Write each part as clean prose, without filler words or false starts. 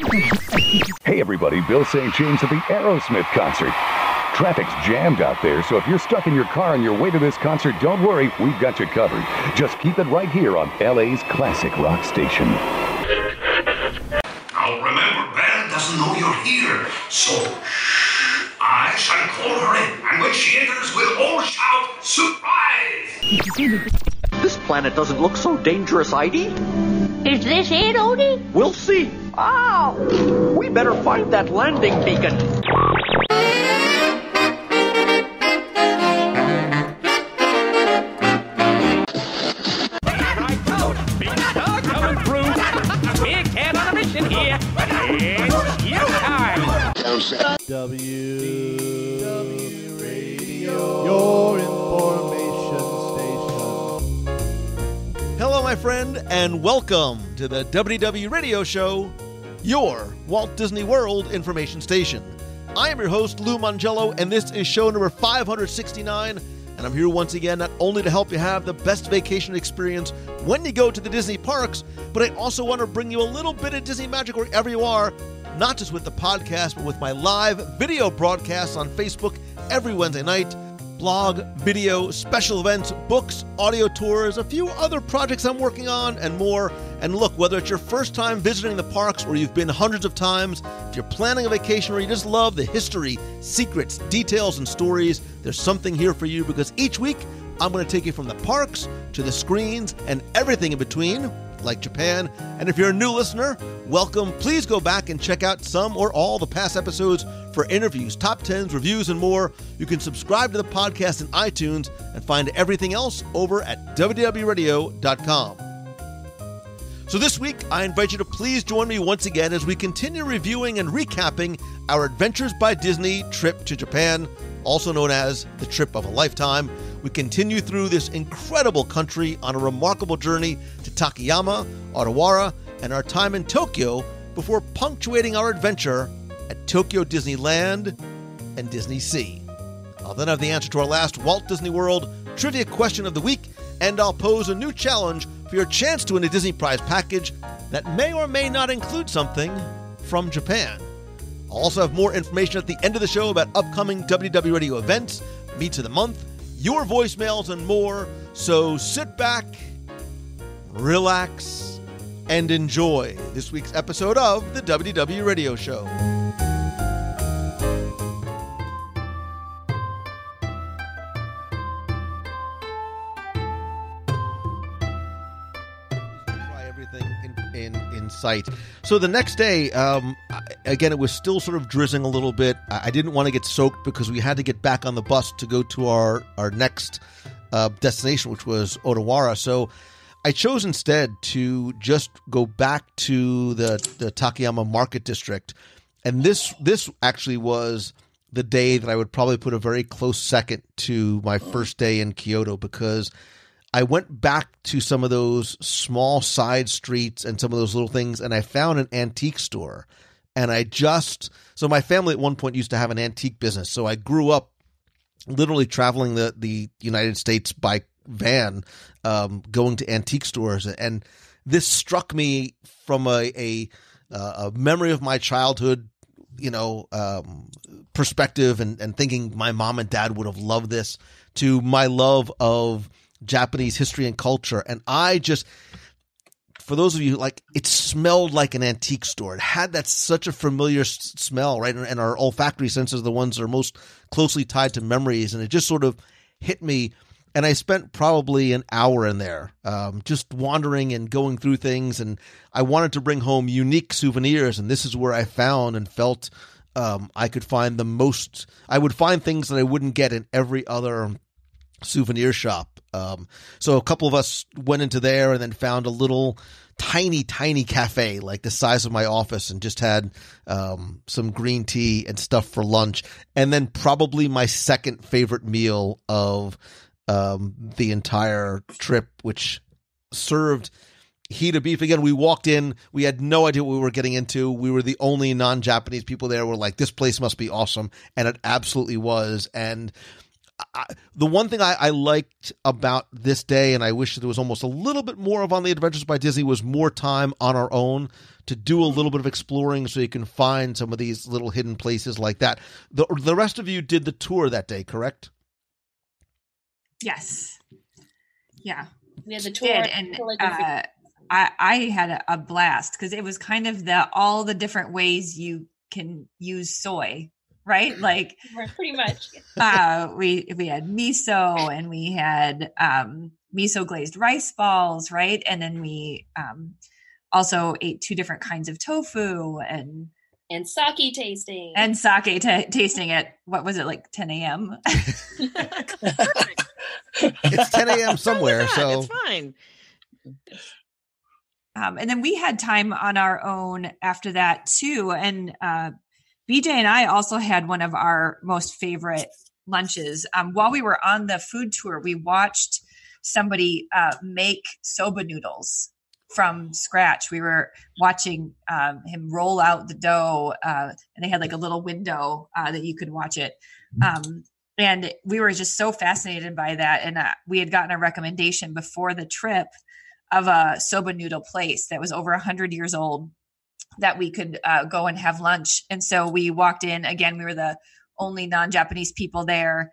Hey everybody, Bill St. James at the Aerosmith concert. Traffic's jammed out there, so if you're stuck in your car on your way to this concert, don't worry, we've got you covered. Just keep it right here on LA's classic rock station. Now remember, Belle doesn't know you're here, so shh. I shall call her in, and when she enters, we'll all shout, surprise! This planet doesn't look so dangerous, Heidi. Is this it, Odie? We'll see. Ow! We better find that landing beacon. Coming through. Big head on a mission here. It's you time. WDW Radio, your information station. Hello, my friend, and welcome to the WDW Radio Show, your Walt Disney World information station. I am your host, Lou Mongello, and this is show number 569, and I'm here once again not only to help you have the best vacation experience when you go to the Disney parks, but I also want to bring you a little bit of Disney magic wherever you are, not just with the podcast, but with my live video broadcasts on Facebook every Wednesday night, blog, video, special events, books, audio tours, a few other projects I'm working on, and more. And look, whether it's your first time visiting the parks or you've been hundreds of times, if you're planning a vacation or you just love the history, secrets, details, and stories, there's something here for you, because each week I'm going to take you from the parks to the screens and everything in between, like Japan. And if you're a new listener, welcome. Please go back and check out some or all the past episodes for interviews, top 10s, reviews, and more. You can subscribe to the podcast in iTunes and find everything else over at WDWRadio.com. So this week, I invite you to please join me once again as we continue reviewing and recapping our Adventures by Disney trip to Japan, also known as the trip of a lifetime. We continue through this incredible country on a remarkable journey to Takayama, Odawara, and our time in Tokyo before punctuating our adventure at Tokyo Disneyland and Disney Sea. I'll then have the answer to our last Walt Disney World trivia question of the week, and I'll pose a new challenge for your chance to win a Disney Prize package that may or may not include something from Japan. I'll also have more information at the end of the show about upcoming WDW Radio events, meets of the month, your voicemails, and more. So sit back, relax, and enjoy this week's episode of the WDW Radio Show. Try everything in sight. So the next day, again, it was still sort of drizzling a little bit. I didn't want to get soaked because we had to get back on the bus to go to our next destination, which was Odawara. So I chose instead to just go back to the Takayama Market District. And this actually was the day that I would probably put a very close second to my first day in Kyoto, because I went back to some of those small side streets and some of those little things, and I found an antique store. And so my family at one point used to have an antique business. So I grew up literally traveling the United States by van, going to antique stores. And this struck me from a memory of my childhood, perspective, and thinking my mom and dad would have loved this, to my love of Japanese history and culture. And I just, for those of you, it smelled like an antique store. It had such a familiar smell, right? And our olfactory senses are the ones that are most closely tied to memories. And it just sort of hit me. And I spent probably an hour in there, just wandering and going through things. And I wanted to bring home unique souvenirs. And this is where I found and felt I could find I would find things that I wouldn't get in every other souvenir shop. So a couple of us went into there and then found a little tiny cafe, like the size of my office, and just had some green tea and stuff for lunch. And then probably my second favorite meal of the entire trip, which served heated beef. Again, we walked in, we had no idea what we were getting into. We were the only non-Japanese people there. We're like, this place must be awesome. And it absolutely was. And the one thing I liked about this day, and I wish there was almost a little bit more of on the Adventures by Disney, was more time on our own to do a little bit of exploring so you can find some of these little hidden places like that. The rest of you did the tour that day, correct? Yes. Yeah. We had the tour. And I had a blast because it was kind of all the different ways you can use soy, right? Like pretty much. We had miso, and we had miso glazed rice balls, right? And then we also ate 2 different kinds of tofu and sake tasting. And sake tasting at, what was it, like 10 a.m.? It's 10 a.m. somewhere, so it's fine. And then we had time on our own after that too. And BJ and I also had one of our most favorite lunches. While we were on the food tour, we watched somebody make soba noodles from scratch. We were watching him roll out the dough, and they had like a little window that you could watch it. And we were just so fascinated by that. And we had gotten a recommendation before the trip of a soba noodle place that was over 100 years old that we could go and have lunch. And so we walked in. Again, we were the only non-Japanese people there.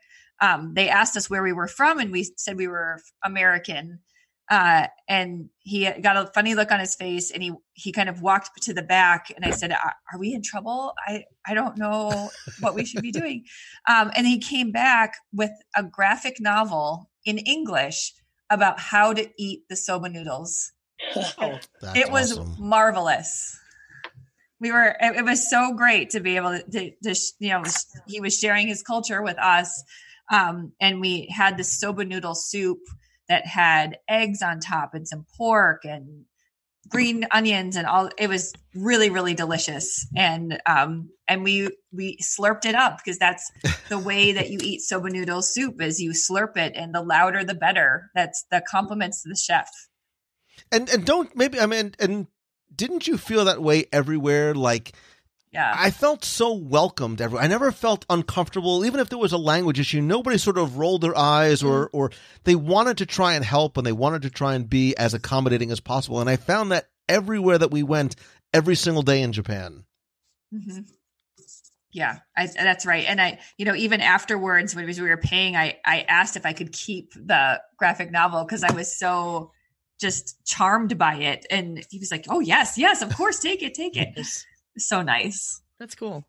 They asked us where we were from, and we said we were American. And he got a funny look on his face, and he kind of walked to the back, and I said, are we in trouble? I don't know what we should be doing. And he came back with a graphic novel in English about how to eat the soba noodles. Oh, it was awesome. Marvelous. It was so great to be able to he was sharing his culture with us. And we had this soba noodle soup that had eggs on top and some pork and green onions and all. It was really, really delicious. And we slurped it up because that's the way that you eat soba noodle soup is you slurp it, and the louder, the better. That's the compliments to the chef. And didn't you feel that way everywhere? Like, yeah, I felt so welcomed everywhere. I never felt uncomfortable, even if there was a language issue. Nobody sort of rolled their eyes, or they wanted to try and help, and they wanted to try and be as accommodating as possible. And I found that everywhere that we went, every single day in Japan. Mm-hmm. Yeah, that's right. And I, even afterwards when we were paying, I asked if I could keep the graphic novel because I was so just charmed by it. And he was like, "Oh yes, of course, take it." So nice. That's cool.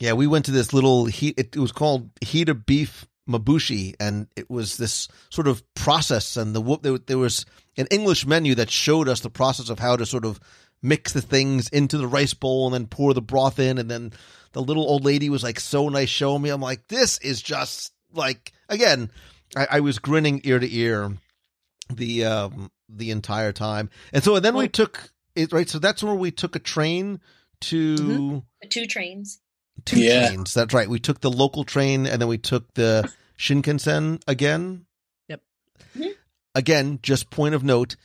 Yeah, we went to this little it was called Hita Beef Mabushi, and it was this sort of process, and there was an English menu that showed us the process of how to sort of mix the things into the rice bowl and then pour the broth in, and then the little old lady was like so nice showing me. I'm like, this is just like, again, I was grinning ear to ear the entire time. And so then we took it, right? So that's where we took a train to the 2 trains. 2 trains. That's right. We took the local train, and then we took the Shinkansen again. Yep. Mm-hmm. Again, just point of note,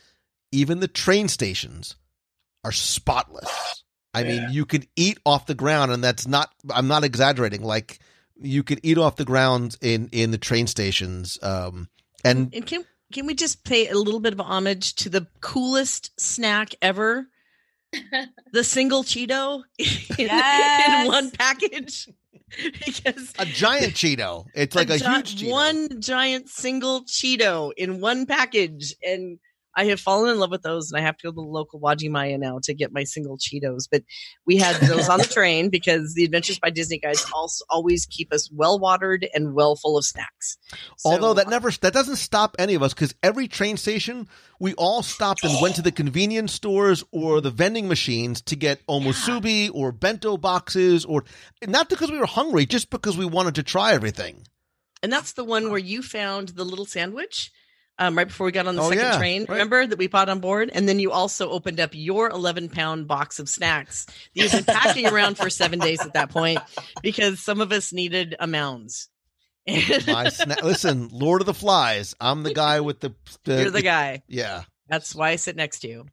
even the train stations are spotless. I mean, you could eat off the ground, and I'm not exaggerating. Like, you could eat off the ground in the train stations. And can we just pay a little bit of homage to the coolest snack ever? The single Cheeto in one package. Because a giant Cheeto. It's like a huge Cheeto. One giant single Cheeto in one package. And I have fallen in love with those, and I have to go to the local Wajimaya now to get my single Cheetos. But we had those on the train because the Adventures by Disney guys also always keep us well watered and well full of snacks. Although that doesn't stop any of us, because every train station we all stopped and went to the convenience stores or the vending machines to get omusubi or bento boxes, or not because we were hungry, just because we wanted to try everything. And that's the one where you found the little sandwich. Right before we got on the second train, right. Remember that we bought on board? And then you also opened up your 11-pound box of snacks that you've been packing around for 7 days at that point, because some of us needed a mounds. Listen, Lord of the Flies. I'm the guy with the You're the guy. Yeah. That's why I sit next to you.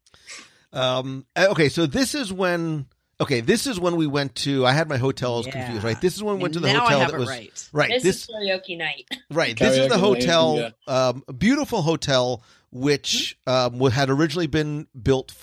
Okay, so this is when Okay, this is when we went to. I had my hotels confused, right? This is when we went to the now hotel I have that it was right. This is karaoke night. Right. Karaoke This is the night, hotel, a beautiful hotel, which had originally been built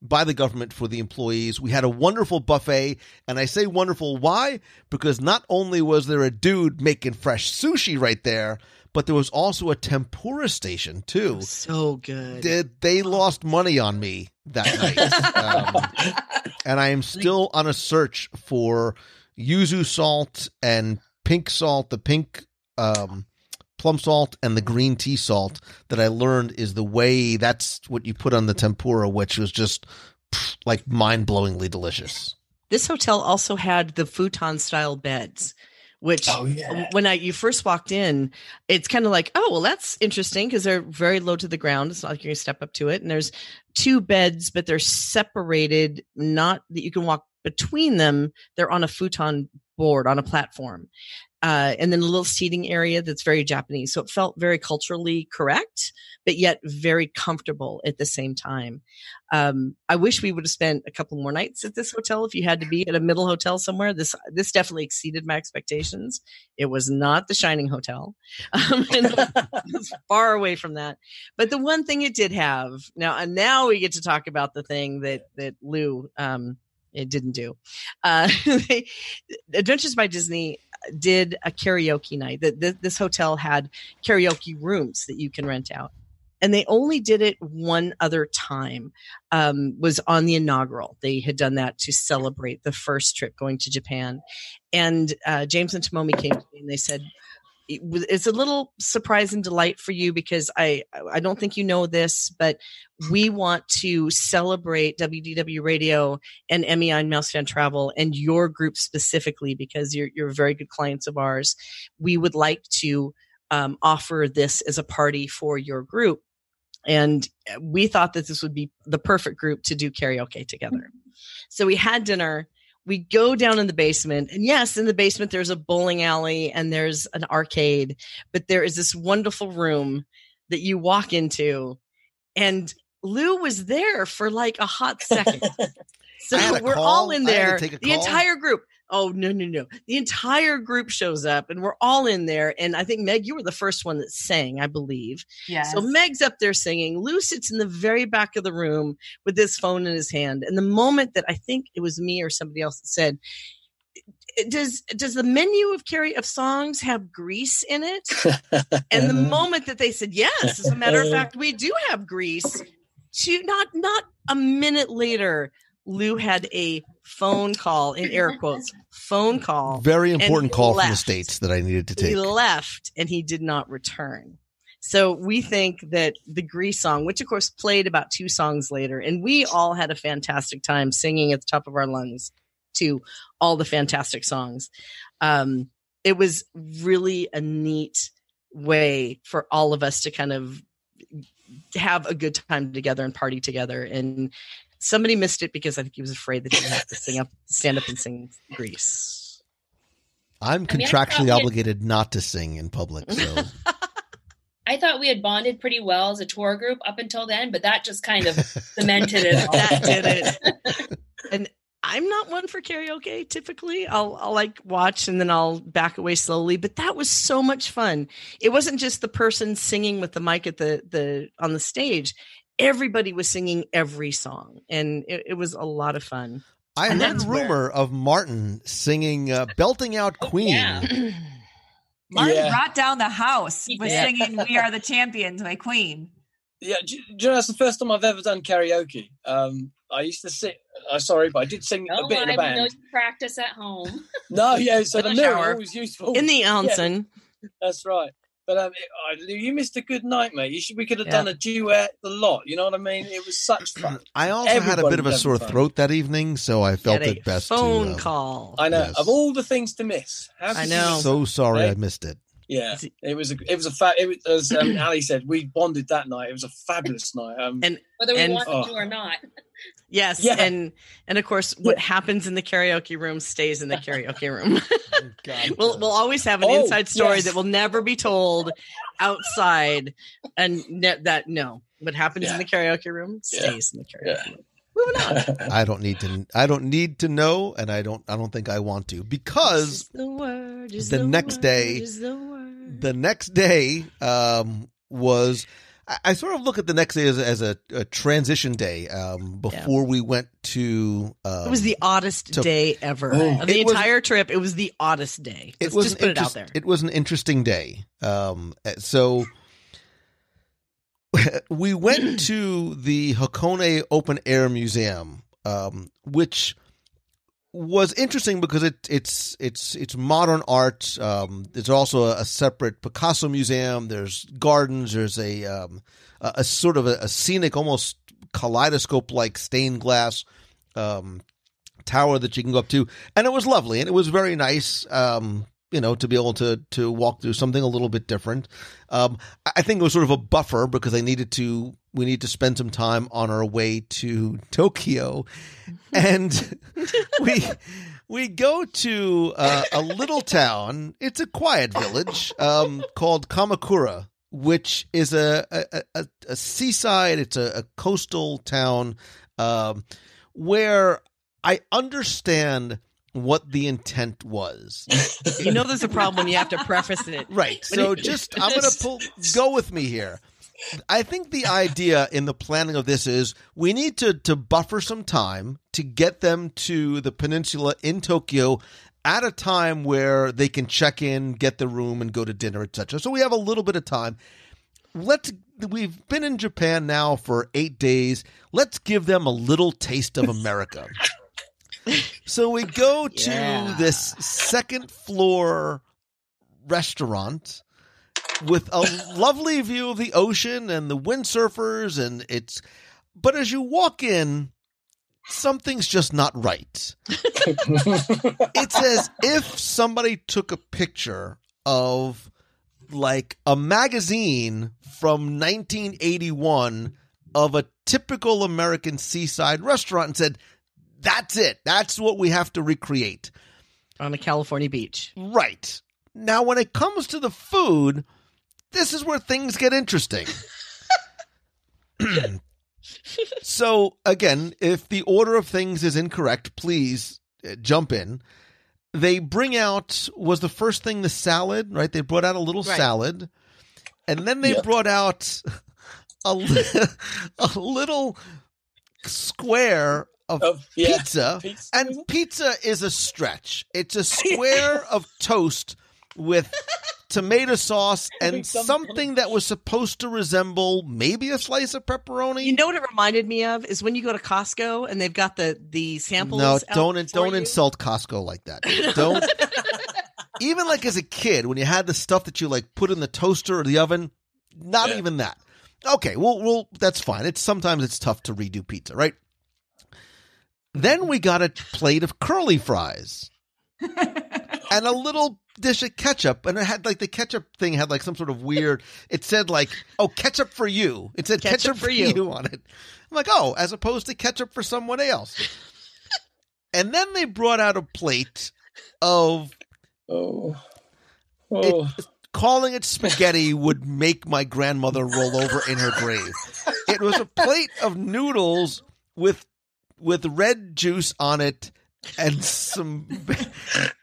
by the government for the employees. We had a wonderful buffet, and I say wonderful. Why? Because not only was there a dude making fresh sushi right there, but there was also a tempura station too. So good. They lost money on me that night. And I am still on a search for yuzu salt and pink salt, the pink plum salt and the green tea salt that I learned is the way that's what you put on the tempura, which was just like mind-blowingly delicious. This hotel also had the futon style beds, which when you first walked in, it's kind of like, oh, well, that's interesting because they're very low to the ground. It's not like you're going to step up to it. And there's 2 beds, but they're separated, not that you can walk between them. They're on a futon board on a platform. And then a little seating area that's very Japanese. So it felt very culturally correct, but yet very comfortable at the same time. I wish we would have spent a couple more nights at this hotel if you had to be at a middle hotel somewhere. This definitely exceeded my expectations. It was not the Shining Hotel. And it was far away from that. But the one thing it did have, now we get to talk about the thing that Lou it didn't do. Adventures by Disney did a karaoke night. This hotel had karaoke rooms that you can rent out. And they only did it one other time, was on the inaugural. They had done that to celebrate the first trip going to Japan. And James and Tomomi came to me and they said, it's a little surprise and delight for you because I don't think you know this, but we want to celebrate WDW Radio and MEI and Mouse Fan Travel and your group specifically because you're very good clients of ours. We would like to offer this as a party for your group. And we thought that this would be the perfect group to do karaoke together. So we had dinner. We go down in the basement, and yes, in the basement, there's a bowling alley and there's an arcade, but there is this wonderful room that you walk into, and Lou was there for like a hot second. So we're all in there, the entire group. Oh, no. The entire group shows up and we're all in there. And I think, Meg, you were the first one that sang, I believe. Yes. So Meg's up there singing. Lou sits in the very back of the room with his phone in his hand. And the moment that I think it was me or somebody else that said, does the menu of songs have Grease in it? And the moment that they said, yes, as a matter of fact, we do have Grease. Not a minute later, Lou had a phone call, in air quotes, phone call. Very important call from the States that I needed to take. He left and he did not return. So we think that the Grease song, which of course played about 2 songs later, and we all had a fantastic time singing at the top of our lungs to all the fantastic songs. It was really a neat way for all of us to kind of have a good time together and party together. And somebody missed it because I think he was afraid that he would have to stand up and sing Grease. I'm contractually obligated not to sing in public, so. I thought we had bonded pretty well as a tour group up until then, but that just kind of cemented it all. That did it. And I'm not one for karaoke typically. I'll like watch and then I'll back away slowly, but that was so much fun. It wasn't just the person singing with the mic at on the stage. Everybody was singing every song, and it was a lot of fun. I heard rumor of Martin singing, belting out Queen. Yeah. Martin brought down the house with singing "We Are the Champions" by Queen. Yeah, do you know that's the first time I've ever done karaoke. I used to sing. Sorry, but I did sing a bit in a band. No practice at home. No, yeah. So the mirror was useful in the onsen. Yeah, that's right. But you missed a good night, mate. We could have done a duet, the lot. You know what I mean? It was such fun. I also had a bit of a sore throat that evening, so I felt it best phone call. I know. Yes. Of all the things to miss, I know. So sorry I missed it. Yeah, it was as Ali said, we bonded that night. It was a fabulous night. And whether we wanted to or not. Yes, yeah. and of course, what happens in the karaoke room stays in the karaoke room. We'll always have an inside story that will never be told outside, and what happens in the karaoke room stays in the karaoke room. Moving on. I don't need to know, and I don't think I want to, because the next day was, I sort of look at the next day as a transition day before we went to. It was the oddest day ever of the entire trip. It was the oddest day. Let's just put it out there. It was an interesting day. So we went to the Hakone Open Air Museum, which was interesting because it's modern art. There's also a separate Picasso museum. There's gardens. There's a sort of a scenic, almost kaleidoscope-like stained glass tower that you can go up to, and it was lovely, and it was very nice. To be able to walk through something a little bit different. I think it was sort of a buffer because we need to spend some time on our way to Tokyo, and we go to a little town. It's a quiet village called Kamakura, which is a seaside. It's a coastal town where I understand what the intent was. There's a problem when you have to preface it. Right. So I'm going to go with me here. I think the idea in the planning of this is we need to buffer some time to get them to the peninsula in Tokyo at a time where they can check in, get the room, and go to dinner, etc. So we have a little bit of time. We've been in Japan now for 8 days. Let's give them a little taste of America. So we go to this second floor restaurant with a lovely view of the ocean and the windsurfers, but as you walk in, something's just not right. It's as if somebody took a picture of like a magazine from 1981 of a typical American seaside restaurant and said, that's it. That's what we have to recreate. On a California beach. Right. Now, when it comes to the food, this is where things get interesting. So, again, if the order of things is incorrect, please jump in. They bring out, was the first thing the salad, right? They brought out a little salad. And then they brought out a little square of pizza, and pizza is a stretch. It's a square of toast with tomato sauce and something that was supposed to resemble maybe a slice of pepperoni. You know what it reminded me of is when you go to Costco and they've got the samples. No, don't insult Costco like that. Don't. Even like as a kid, when you had the stuff that you like put in the toaster or the oven, not even that. Okay, well, that's fine. Sometimes it's tough to redo pizza, right? Then we got a plate of curly fries and a little dish of ketchup. And it had like the ketchup thing had like some sort of weird, it said like, oh, ketchup for you. It said ketchup for you on it. I'm like, oh, as opposed to ketchup for someone else. And then they brought out a plate of, calling it spaghetti would make my grandmother roll over in her grave. It was a plate of noodles with red juice on it and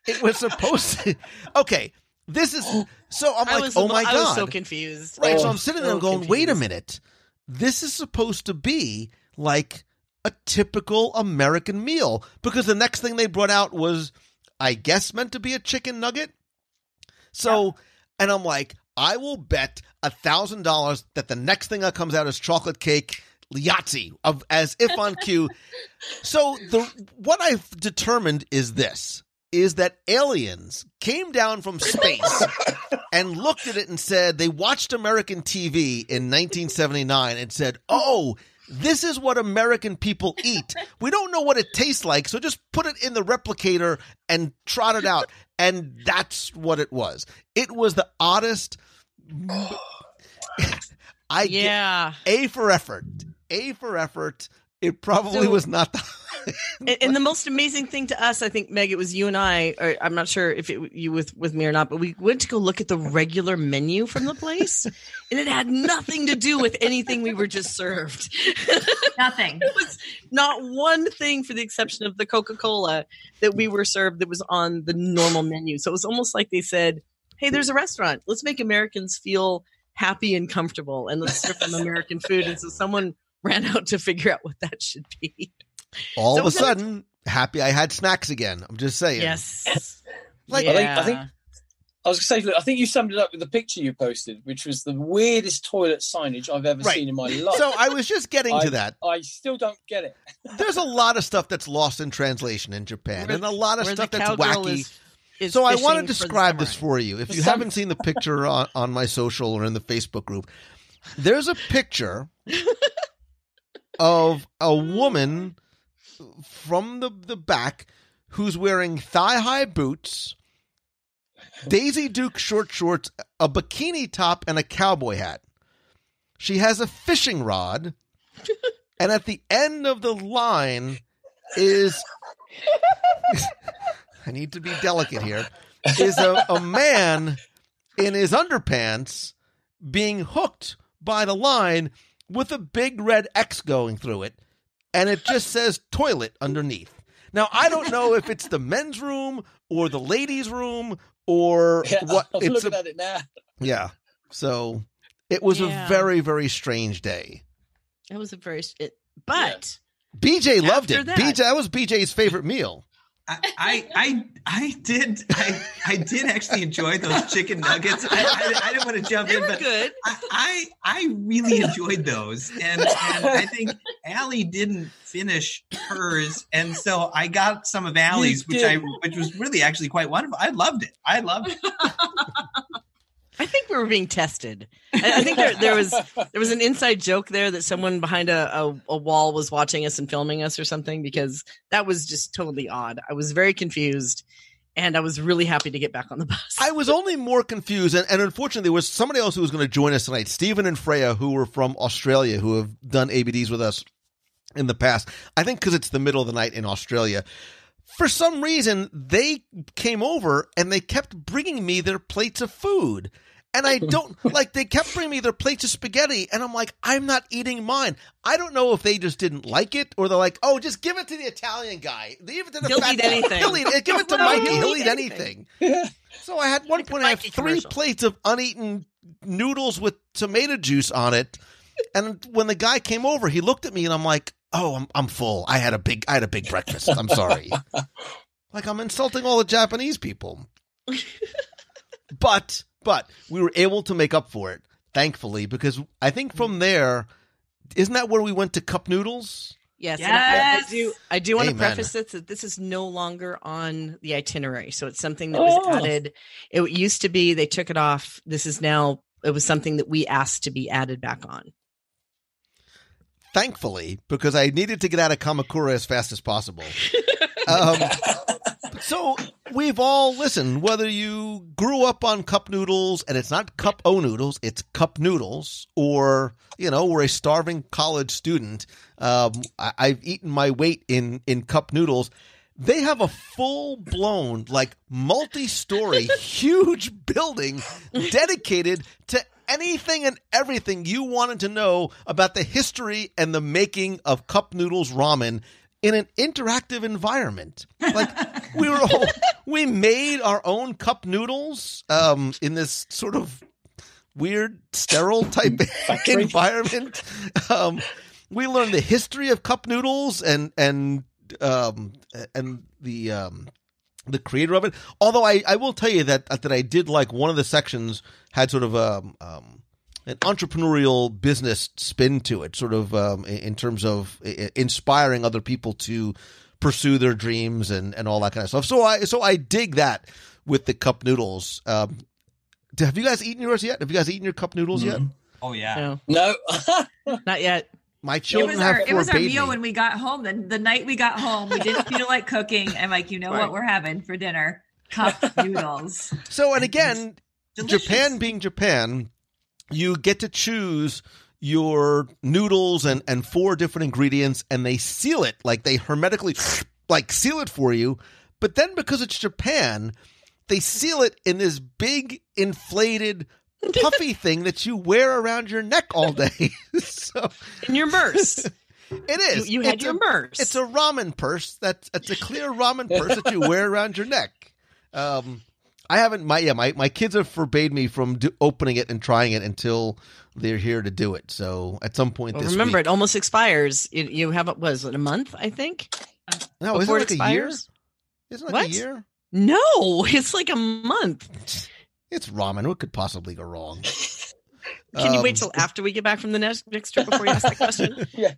it was supposed to, okay, this is, so I'm like, oh my God. I was so confused. Right, so I'm sitting there going, wait a minute. This is supposed to be like a typical American meal because the next thing they brought out was, I guess, meant to be a chicken nugget. So, and I'm like, I will bet $1,000 that the next thing that comes out is chocolate cake, Yahtzee, as if on cue. So what I've determined is that aliens came down from space and looked at it and said, they watched American TV in 1979 and said, oh, this is what American people eat. We don't know what it tastes like, so just put it in the replicator and trot it out. And that's what it was. It was the oddest. A for effort. It probably was not the. And the most amazing thing to us, I think, Meg, it was you and I, or I'm not sure if you with me or not, but we went to go look at the regular menu from the place, and it had nothing to do with anything we were just served. Nothing. It was not one thing, for the exception of the Coca-Cola that we were served that was on the normal menu. So it was almost like they said, hey, there's a restaurant. Let's make Americans feel happy and comfortable, and let's serve them American food. And so someone ran out to figure out what that should be. All of a sudden, happy I had snacks again. I'm just saying. Yes. I think I was going to say, look, I think you summed it up with the picture you posted, which was the weirdest toilet signage I've ever seen in my life. So I was just getting to that. I still don't get it. There's a lot of stuff that's lost in translation in Japan, and a lot of stuff that's wacky. So I want to describe this for you. If you haven't seen the picture on my social or in the Facebook group, there's a picture of a woman from the back who's wearing thigh-high boots, Daisy Duke short shorts, a bikini top, and a cowboy hat. She has a fishing rod, and at the end of the line is... I need to be delicate here, is a man in his underpants being hooked by the line with a big red X going through it, and it just says toilet underneath. Now, I don't know if it's the men's room or the ladies' room or what. I'm looking at it now. Yeah. So it was a very, very strange day. It was a very... But... BJ loved it. That was BJ's favorite meal. I did actually enjoy those chicken nuggets. I didn't want to jump in, but good. I really enjoyed those, and I think Allie didn't finish hers, and so I got some of Allie's, which was really actually quite wonderful. I loved it. I think we were being tested. I think there was an inside joke there that someone behind a wall was watching us and filming us or something, because that was just totally odd. I was very confused, and I was really happy to get back on the bus. I was only more confused, and unfortunately there was somebody else who was going to join us tonight, Stephen and Freya, who were from Australia, who have done ABDs with us in the past. I think because it's the middle of the night in Australia. For some reason, they came over and they kept bringing me their plates of food. And I don't, they kept bringing me their plates of spaghetti. And I'm like, I'm not eating mine. I don't know if they just didn't like it, or they're like, oh, just give it to the Italian guy. Give it to the He'll eat anything. Give it to Mikey. He'll eat anything. So I had one point, I had 3 plates of uneaten noodles with tomato juice on it. And when the guy came over, he looked at me and I'm like, oh, I'm full. I had a big breakfast. I'm sorry. Like, I'm insulting all the Japanese people. But we were able to make up for it, thankfully, because I think from there, isn't that where we went to Cup Noodles? Yes. And I do want to preface this that this is no longer on the itinerary. So it's something that was added. It used to be, they took it off. This is now, it was something that we asked to be added back on. Thankfully, because I needed to get out of Kamakura as fast as possible. So we've all listened, whether you grew up on cup noodles and it's not cup o noodles, it's cup noodles, or, we're a starving college student. I've eaten my weight in cup noodles. They have a full-blown, multi-story, huge building dedicated to anything and everything you wanted to know about the history and the making of cup noodles ramen in an interactive environment. We made our own cup noodles in this sort of weird, sterile type environment. We learned the history of cup noodles and the creator of it. Although I will tell you that I did like one of the sections had sort of an entrepreneurial business spin to it, sort of in terms of inspiring other people to pursue their dreams and all that kind of stuff. So I dig that with the cup noodles. Have you guys eaten yours yet? Have you guys eaten your cup noodles yet? Oh yeah. No. Not yet. My children have 4 babies. It was our meal when we got home. The night we got home, we didn't feel like cooking. I'm like, what we're having for dinner? Cup noodles. So, and again, delicious. Japan being Japan, you get to choose your noodles and 4 different ingredients, and they seal it, like they hermetically like seal it for you. But then because it's Japan, they seal it in this big inflated puffy thing that you wear around your neck all day. So in your purse. It is. You had your purse. It's a ramen purse. It's a clear ramen purse that you wear around your neck. I haven't. My kids have forbade me from opening it and trying it until they're here to do it. So at some point this remember, week, it almost expires. You have it. Was it a month? I think. No, isn't it like a year? Isn't it like a year? No, it's like a month. It's ramen. What could possibly go wrong? Can you wait till after we get back from the next trip before you ask that question? Yeah.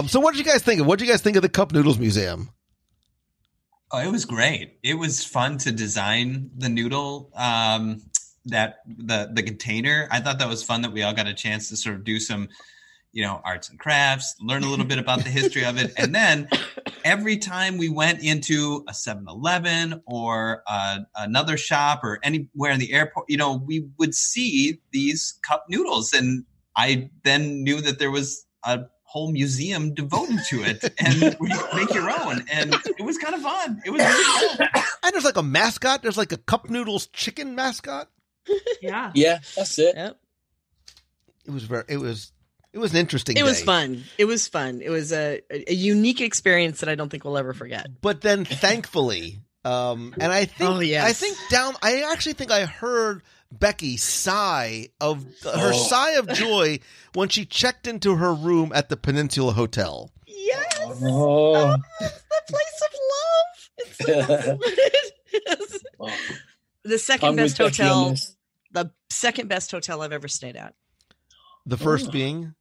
So what did you guys think of? What did you guys think of the Cup Noodles Museum? Oh, it was great. It was fun to design the noodle, that the container. I thought that was fun that we all got a chance to sort of do some, arts and crafts, learn a little bit about the history of it. And then every time we went into a 7-Eleven or another shop or anywhere in the airport, we would see these cup noodles. And I then knew that there was a whole museum devoted to it, and you make your own. And it was kind of fun. It was really fun. And there's like a mascot. There's like a Cup Noodles chicken mascot. Yeah. Yeah, that's it. Yep. It was an interesting day. It was fun. It was fun. It was a unique experience that I don't think we'll ever forget. But then thankfully, and I think, I actually think I heard Becky sigh of joy when she checked into her room at the Peninsula Hotel. Yes. Oh. That's the place of love. It's so the second best hotel. The second best hotel I've ever stayed at. The first being?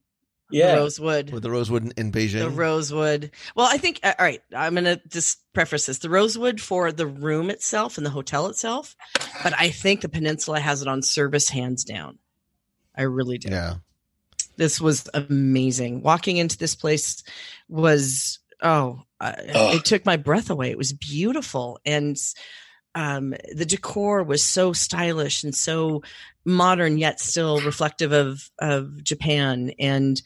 The Rosewood. With the Rosewood in Beijing. The Rosewood. Well, I think, all right, I'm going to just preface this. The Rosewood for the room itself and the hotel itself, but I think the Peninsula has it on service hands down. I really do. Yeah. This was amazing. Walking into this place was, it took my breath away. It was beautiful. And the decor was so stylish and so modern, yet still reflective of Japan. And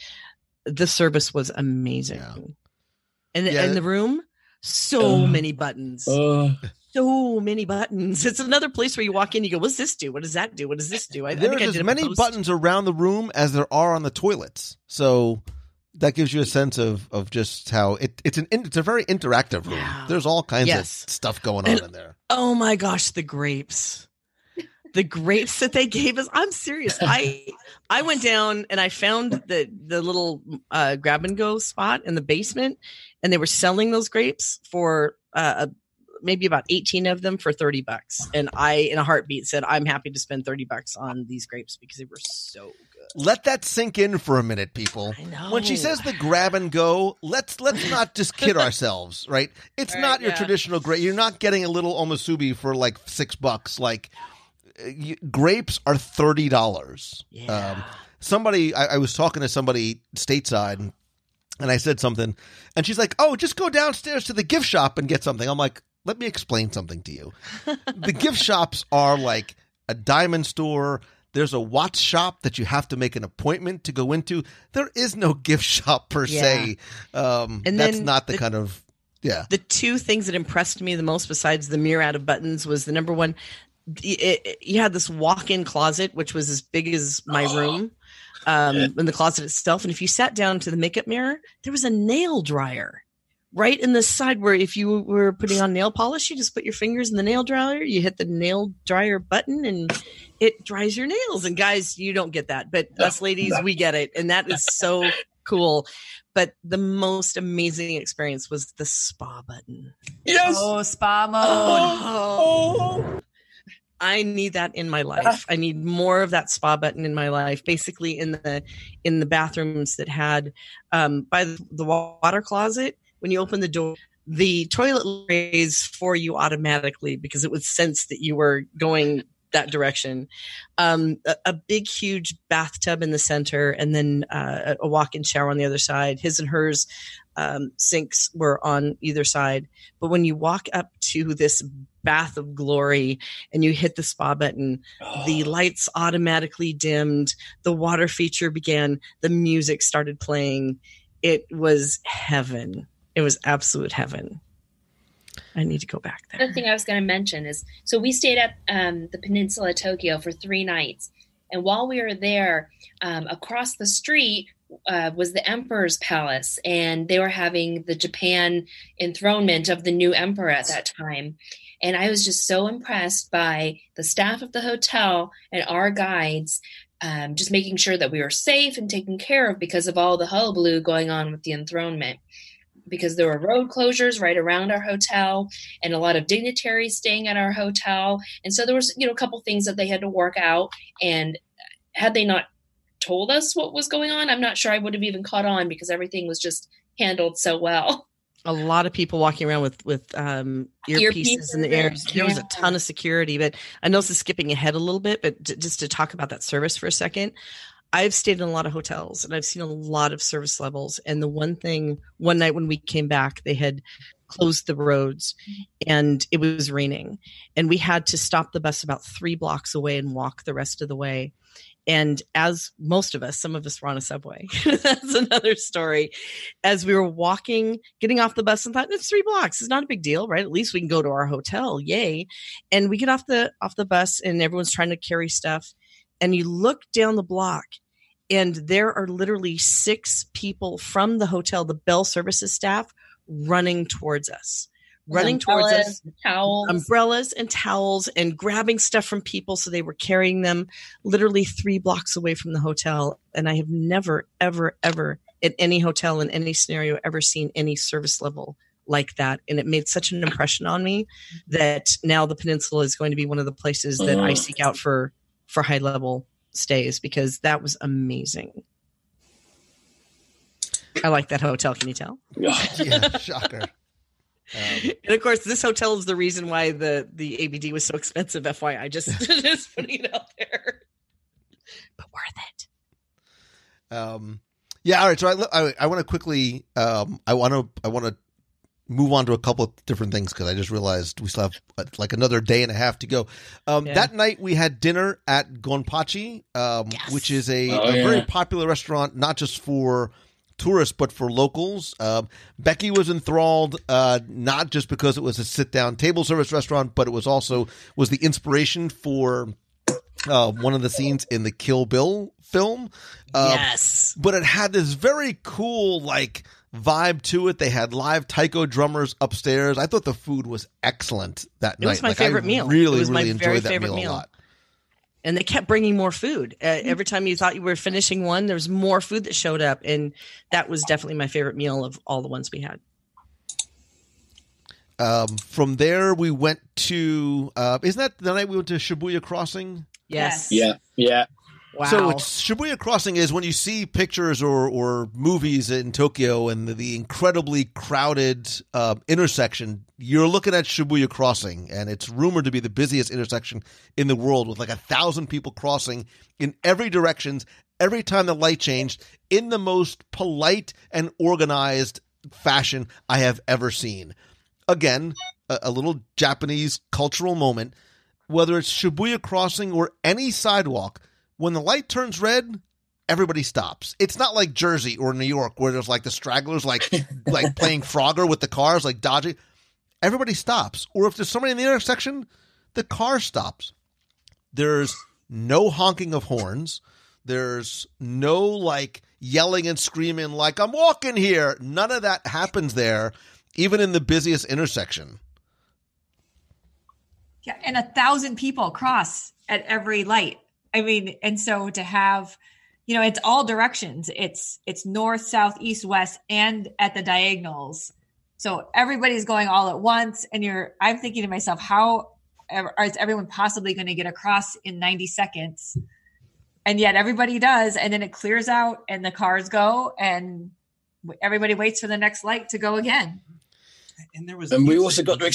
the service was amazing. Yeah. And the room, so many buttons. So many buttons. It's another place where you walk in, you go, "What's this do? What does that do? What does this do?" There's as many buttons around the room as there are on the toilets. So that gives you a sense of just how it's a very interactive room. Yeah. There's all kinds of stuff going on in there. Oh my gosh, the grapes. The grapes that they gave us. I'm serious. I went down and I found the little grab and go spot in the basement, and they were selling those grapes for maybe about 18 of them for $30. And I, in a heartbeat, said, I'm happy to spend $30 on these grapes because they were so good. Let that sink in for a minute, people. I know. When she says the grab and go, let's not just kid ourselves, right? It's not your traditional grape. You're not getting a little omusubi for like $6. Like, grapes are $30. Yeah. I was talking to somebody stateside, and I said something, and she's like, "Oh, just go downstairs to the gift shop and get something." I'm like, let me explain something to you. The gift shops are like a diamond store. There's a watch shop that you have to make an appointment to go into. There is no gift shop per se. And that's not the kind of, The two things that impressed me the most besides the myriad of buttons was the number one, you had this walk-in closet, which was as big as my room, in the closet itself. And if you sat down to the makeup mirror, there was a nail dryer right in the side where if you were putting on nail polish, you just put your fingers in the nail dryer, you hit the nail dryer button, and it dries your nails. And guys, you don't get that, but us ladies, we get it. And that is so cool. But the most amazing experience was the spa button. Yes. Oh, spa mode. Oh. I need that in my life. I need more of that spa button in my life. Basically, in the bathrooms that had by the water closet, when you open the door, the toilet raised for you automatically because it would sense that you were going that direction. A big, huge bathtub in the center, and then a walk-in shower on the other side. His and hers sinks were on either side. But when you walk up to this bath of glory and you hit the spa button, the lights automatically dimmed, the water feature began, the music started playing. It was heaven. It was absolute heaven. I need to go back there. Another thing I was going to mention is, so we stayed at the Peninsula Tokyo for 3 nights. And while we were there, across the street was the Emperor's Palace. And they were having the Japan enthronement of the new emperor at that time. And I was just so impressed by the staff of the hotel and our guides, just making sure that we were safe and taken care of because of all the hullabaloo going on with the enthronement. Because there were road closures right around our hotel and a lot of dignitaries staying at our hotel. And so there was, a couple things that they had to work out. And had they not told us what was going on, I'm not sure I would have even caught on because everything was just handled so well. A lot of people walking around with earpieces in the ear. There was a ton of security, but I know this is skipping ahead a little bit, but just to talk about that service for a second, I've stayed in a lot of hotels and I've seen a lot of service levels. And the one night when we came back, they had closed the roads and it was raining and we had to stop the bus about 3 blocks away and walk the rest of the way. And as most of us, some of us were on a subway. That's another story. As we were walking, getting off the bus and thought, it's 3 blocks. It's not a big deal, right? At least we can go to our hotel. Yay. And we get off the bus and everyone's trying to carry stuff. And you look down the block and there are literally 6 people from the hotel, the Bell Services staff, running towards us. Umbrellas and towels and grabbing stuff from people. So they were carrying them literally 3 blocks away from the hotel. And I have never, ever, ever at any hotel in any scenario ever seen any service level like that. And it made such an impression on me that now the Peninsula is going to be one of the places that I seek out for high level stays because that was amazing. I like that hotel. Can you tell? Yeah, shocker. And of course, this hotel is the reason why the ABD was so expensive. FYI, just putting it out there, but worth it. Yeah. All right. So I want to quickly. I want to move on to a couple of different things because I just realized we still have like another day and a half to go. That night we had dinner at Gonpachi, which is a very popular restaurant, not just for tourists but for locals. Becky was enthralled, not just because it was a sit-down table service restaurant, but it was the inspiration for one of the scenes in the Kill Bill film. Yes, but it had this very cool vibe to it. They had live taiko drummers upstairs. I thought the food was excellent that night. It was my favorite meal. Really, it was really my very enjoyed that favorite meal a lot. And they kept bringing more food. Every time you thought you were finishing one, there was more food that showed up. And that was definitely my favorite meal of all the ones we had. From there, we went to, isn't that the night we went to Shibuya Crossing? Yes. Yeah. Wow. So Shibuya Crossing is when you see pictures or movies in Tokyo and the incredibly crowded intersection, you're looking at Shibuya Crossing, and it's rumored to be the busiest intersection in the world with 1,000 people crossing in every direction every time the light changed in the most polite and organized fashion I have ever seen. Again, a little Japanese cultural moment. Whether it's Shibuya Crossing or any sidewalk, when the light turns red, everybody stops. It's not like Jersey or New York where there's the stragglers playing Frogger with the cars, dodging. Everybody stops. Or if there's somebody in the intersection, the car stops. There's no honking of horns. There's no yelling and screaming I'm walking here. None of that happens there, even in the busiest intersection. Yeah, and 1,000 people cross at every light. I mean, and so to have, it's all directions. It's north, south, east, west, and at the diagonals. So everybody's going all at once. And I'm thinking to myself, how is everyone possibly going to get across in 90 seconds? And yet everybody does. And then it clears out and the cars go and everybody waits for the next light to go again. And we also got to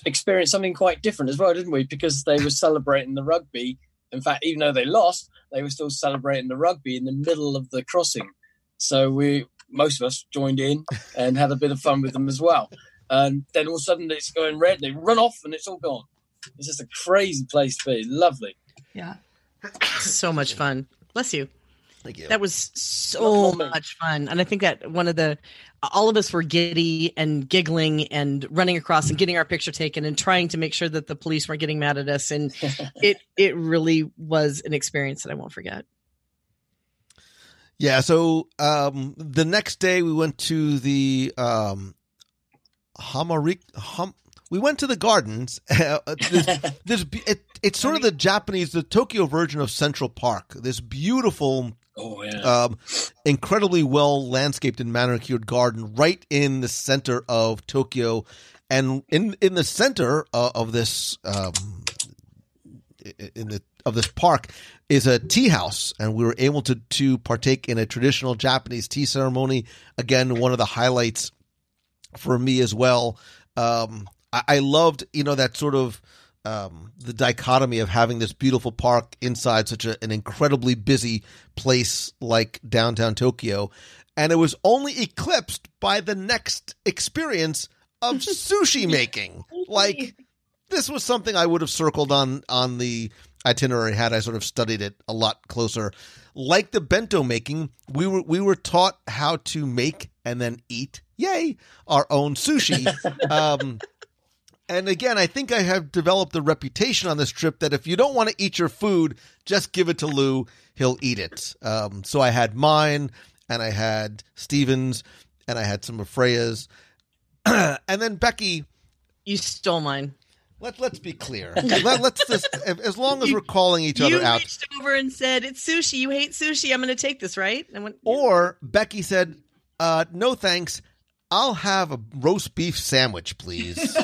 experience something quite different as well, didn't we? Because they were celebrating the rugby. In fact, even though they lost, they were still celebrating the rugby in the middle of the crossing. So we most of us joined in and had a bit of fun with them as well. And then all of a sudden it's going red. They run off and it's all gone. It's just a crazy place to be. Lovely. Yeah. So much fun. Bless you. Thank you. That was so much fun. And I think that all of us were giddy and giggling and running across and getting our picture taken and trying to make sure that the police weren't getting mad at us. And it really was an experience that I won't forget. Yeah. So the next day we went to the we went to the gardens. It's sort of the Tokyo version of Central Park. This beautiful, incredibly well landscaped and manicured garden right in the center of Tokyo, and in the center of this of this park is a tea house, and we were able to partake in a traditional Japanese tea ceremony. Again, one of the highlights for me as well. I loved, that sort of the dichotomy of having this beautiful park inside such an incredibly busy place like downtown Tokyo. And it was only eclipsed by the next experience of sushi making. Like, this was something I would have circled on the itinerary had I sort of studied it a lot closer. Like the bento making, we were taught how to make and then eat, our own sushi. And again, I think I have developed a reputation on this trip that if you don't want to eat your food, just give it to Lou. He'll eat it. So I had mine, and I had Steven's, and I had some of Freya's. And then Becky, you stole mine. Let's be clear. Let's just, as long as we're calling each other out. You reached over and said, "It's sushi. You hate sushi. I'm going to take this, right?" And went, or Becky said, "No thanks. I'll have a roast beef sandwich, please."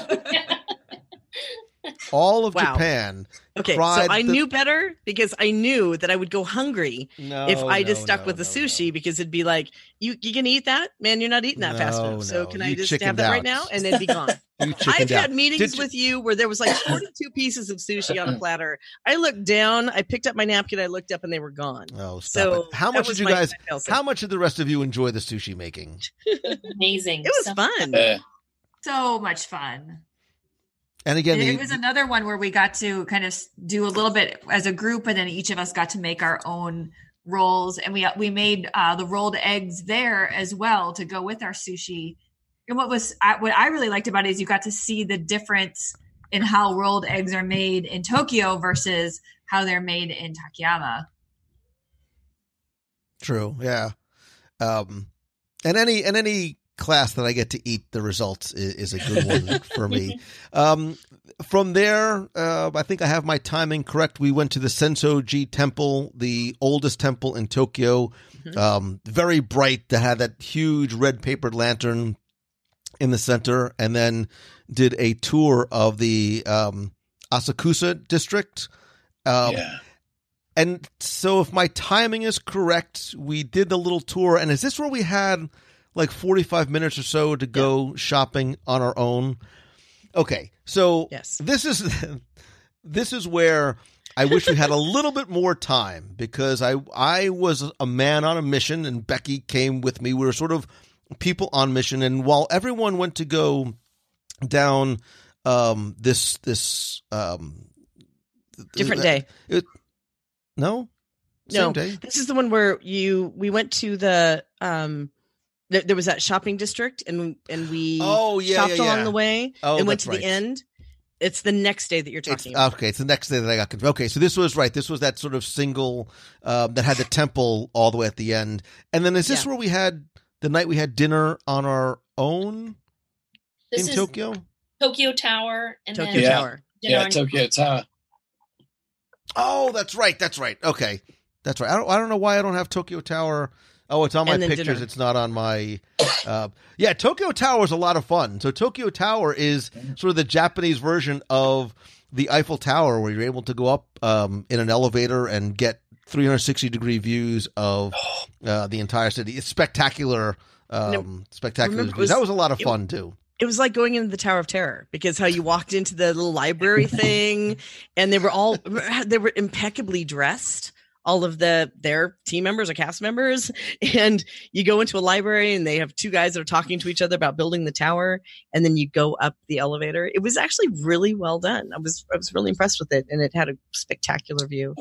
All of Japan. Okay, so I knew better because I knew that I would go hungry if I just stuck with the sushi because it'd be like, you can eat that? Man, you're not eating that fast enough. So can I just have that right now? And then be gone. I've had meetings with you where there was like 42 pieces of sushi on a platter. I looked down, I picked up my napkin, I looked up, and they were gone. Oh, stop it. How much did you guys, how much did the rest of you enjoy the sushi making? Amazing. It was fun. So much fun. And again, it was another one where we got to kind of do a little bit as a group, and then each of us got to make our own rolls, and we made the rolled eggs there as well to go with our sushi. And what I really liked about it is you got to see the difference in how rolled eggs are made in Tokyo versus how they're made in Takayama. True, yeah. And any class that I get to eat the results is a good one for me. From there, I think I have my timing correct. We went to the Sensoji Temple, the oldest temple in Tokyo. Very bright, that had that huge red papered lantern in the center, and then did a tour of the Asakusa district. And so if my timing is correct, we did the little tour. And is this where we had like 45 minutes or so to go shopping on our own? Okay, so this is where I wish we had a little bit more time, because I was a man on a mission and Becky came with me. We were sort of people on mission, and while everyone went to go down this different day. No, day. This is the one where we went to the there was that shopping district, and we shopped along the way and went to the end. It's the next day that you're talking about. Okay, it's the next day that I got confused. Okay, so this was right. This was that sort of single that had the temple all the way at the end. And then is this where we had the night we had dinner on our own in Tokyo? Tokyo Tower. And Tokyo Tower. Yeah, Tokyo Tower. Oh, that's right. That's right. Okay, that's right. I don't know why I don't have Tokyo Tower. Oh, it's on my pictures. Dinner. It's not on my. Tokyo Tower is a lot of fun. So Tokyo Tower is sort of the Japanese version of the Eiffel Tower, where you're able to go up in an elevator and get 360-degree views of the entire city. It's spectacular. Spectacular views. That was a lot of fun too. It was like going into the Tower of Terror, because how you walked into the little library thing, and they were impeccably dressed. all of their team members or cast members. And you go into a library and they have two guys that are talking to each other about building the tower. And then you go up the elevator. It was actually really well done. I was really impressed with it. And it had a spectacular view.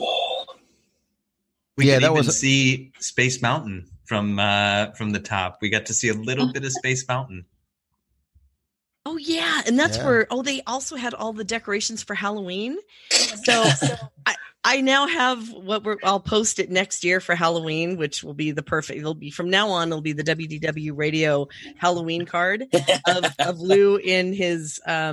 We could even see Space Mountain from the top. We got to see a little bit of Space Mountain. Oh yeah, and that's where they also had all the decorations for Halloween. So I now have I'll post it next year for Halloween, which will be the perfect. It'll be from now on. It'll be the WDW Radio Halloween card of Lou in his. I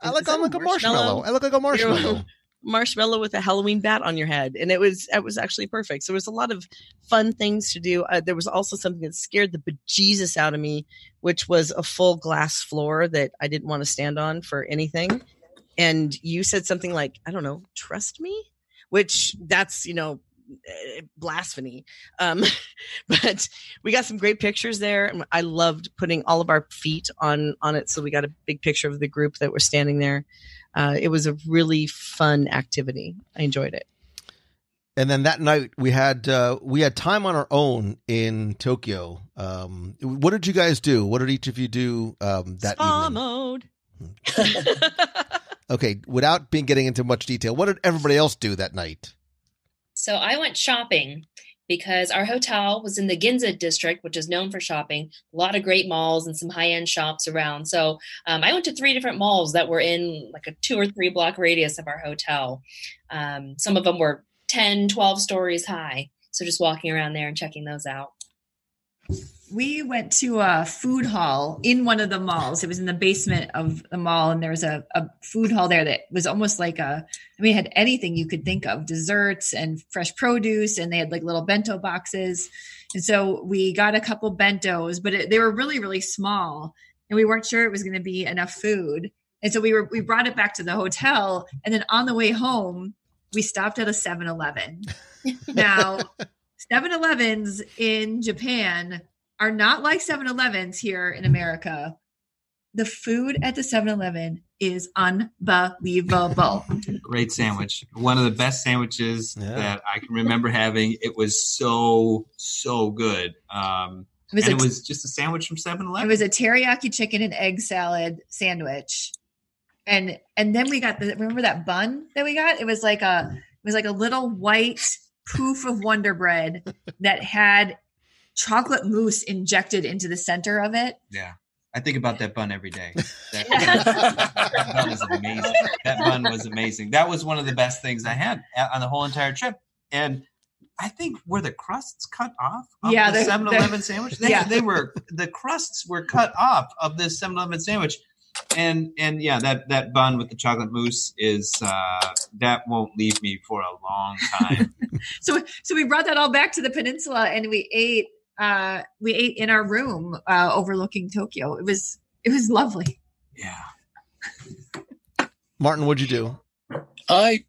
look like a marshmallow. I look like a marshmallow. Marshmallow with a Halloween bat on your head, and it was actually perfect. So there was a lot of fun things to do. There was also something that scared the bejesus out of me, which was a full glass floor that I didn't want to stand on for anything. And you said something like, I don't know, trust me, which that's, blasphemy. But we got some great pictures there. And I loved putting all of our feet on it. So we got a big picture of the group that were standing there. It was a really fun activity. I enjoyed it. And then that night we had time on our own in Tokyo. What did you guys do? What did each of you do that Spa evening? mode. Okay, without getting into much detail, what did everybody else do that night? So I went shopping because our hotel was in the Ginza district, which is known for shopping, a lot of great malls and some high-end shops around. So I went to 3 different malls that were in like a 2 or 3 block radius of our hotel. Some of them were 10, 12 stories high. So just walking around there and checking those out. We went to a food hall in one of the malls. It was in the basement of the mall, and there was a food hall there that was almost like it had anything you could think of, desserts and fresh produce, and they had like little bento boxes. And so we got a couple bentos, but they were really, really small, and we weren't sure it was going to be enough food. And so we brought it back to the hotel, and then on the way home, we stopped at a 7-Eleven. Now, 7-Elevens in Japan are not like 7-Elevens here in America. The food at the 7-Eleven is unbelievable. Great sandwich. One of the best sandwiches that I can remember having. It was so good. It was just a sandwich from 7-Eleven. It was a teriyaki chicken and egg salad sandwich. And then we got remember that bun that we got? It was like a little white poof of Wonder Bread that had chocolate mousse injected into the center of it. Yeah. I think about that bun every day. That bun is amazing. That bun was amazing. That was one of the best things I had on the whole entire trip. And I think were the crusts cut off of the 7-Eleven sandwich? The crusts were cut off of this 7-Eleven sandwich. And yeah, that bun with the chocolate mousse is that won't leave me for a long time. So we brought that all back to the peninsula, and we ate in our room overlooking Tokyo. It was lovely. Yeah. Martin, what'd you do? I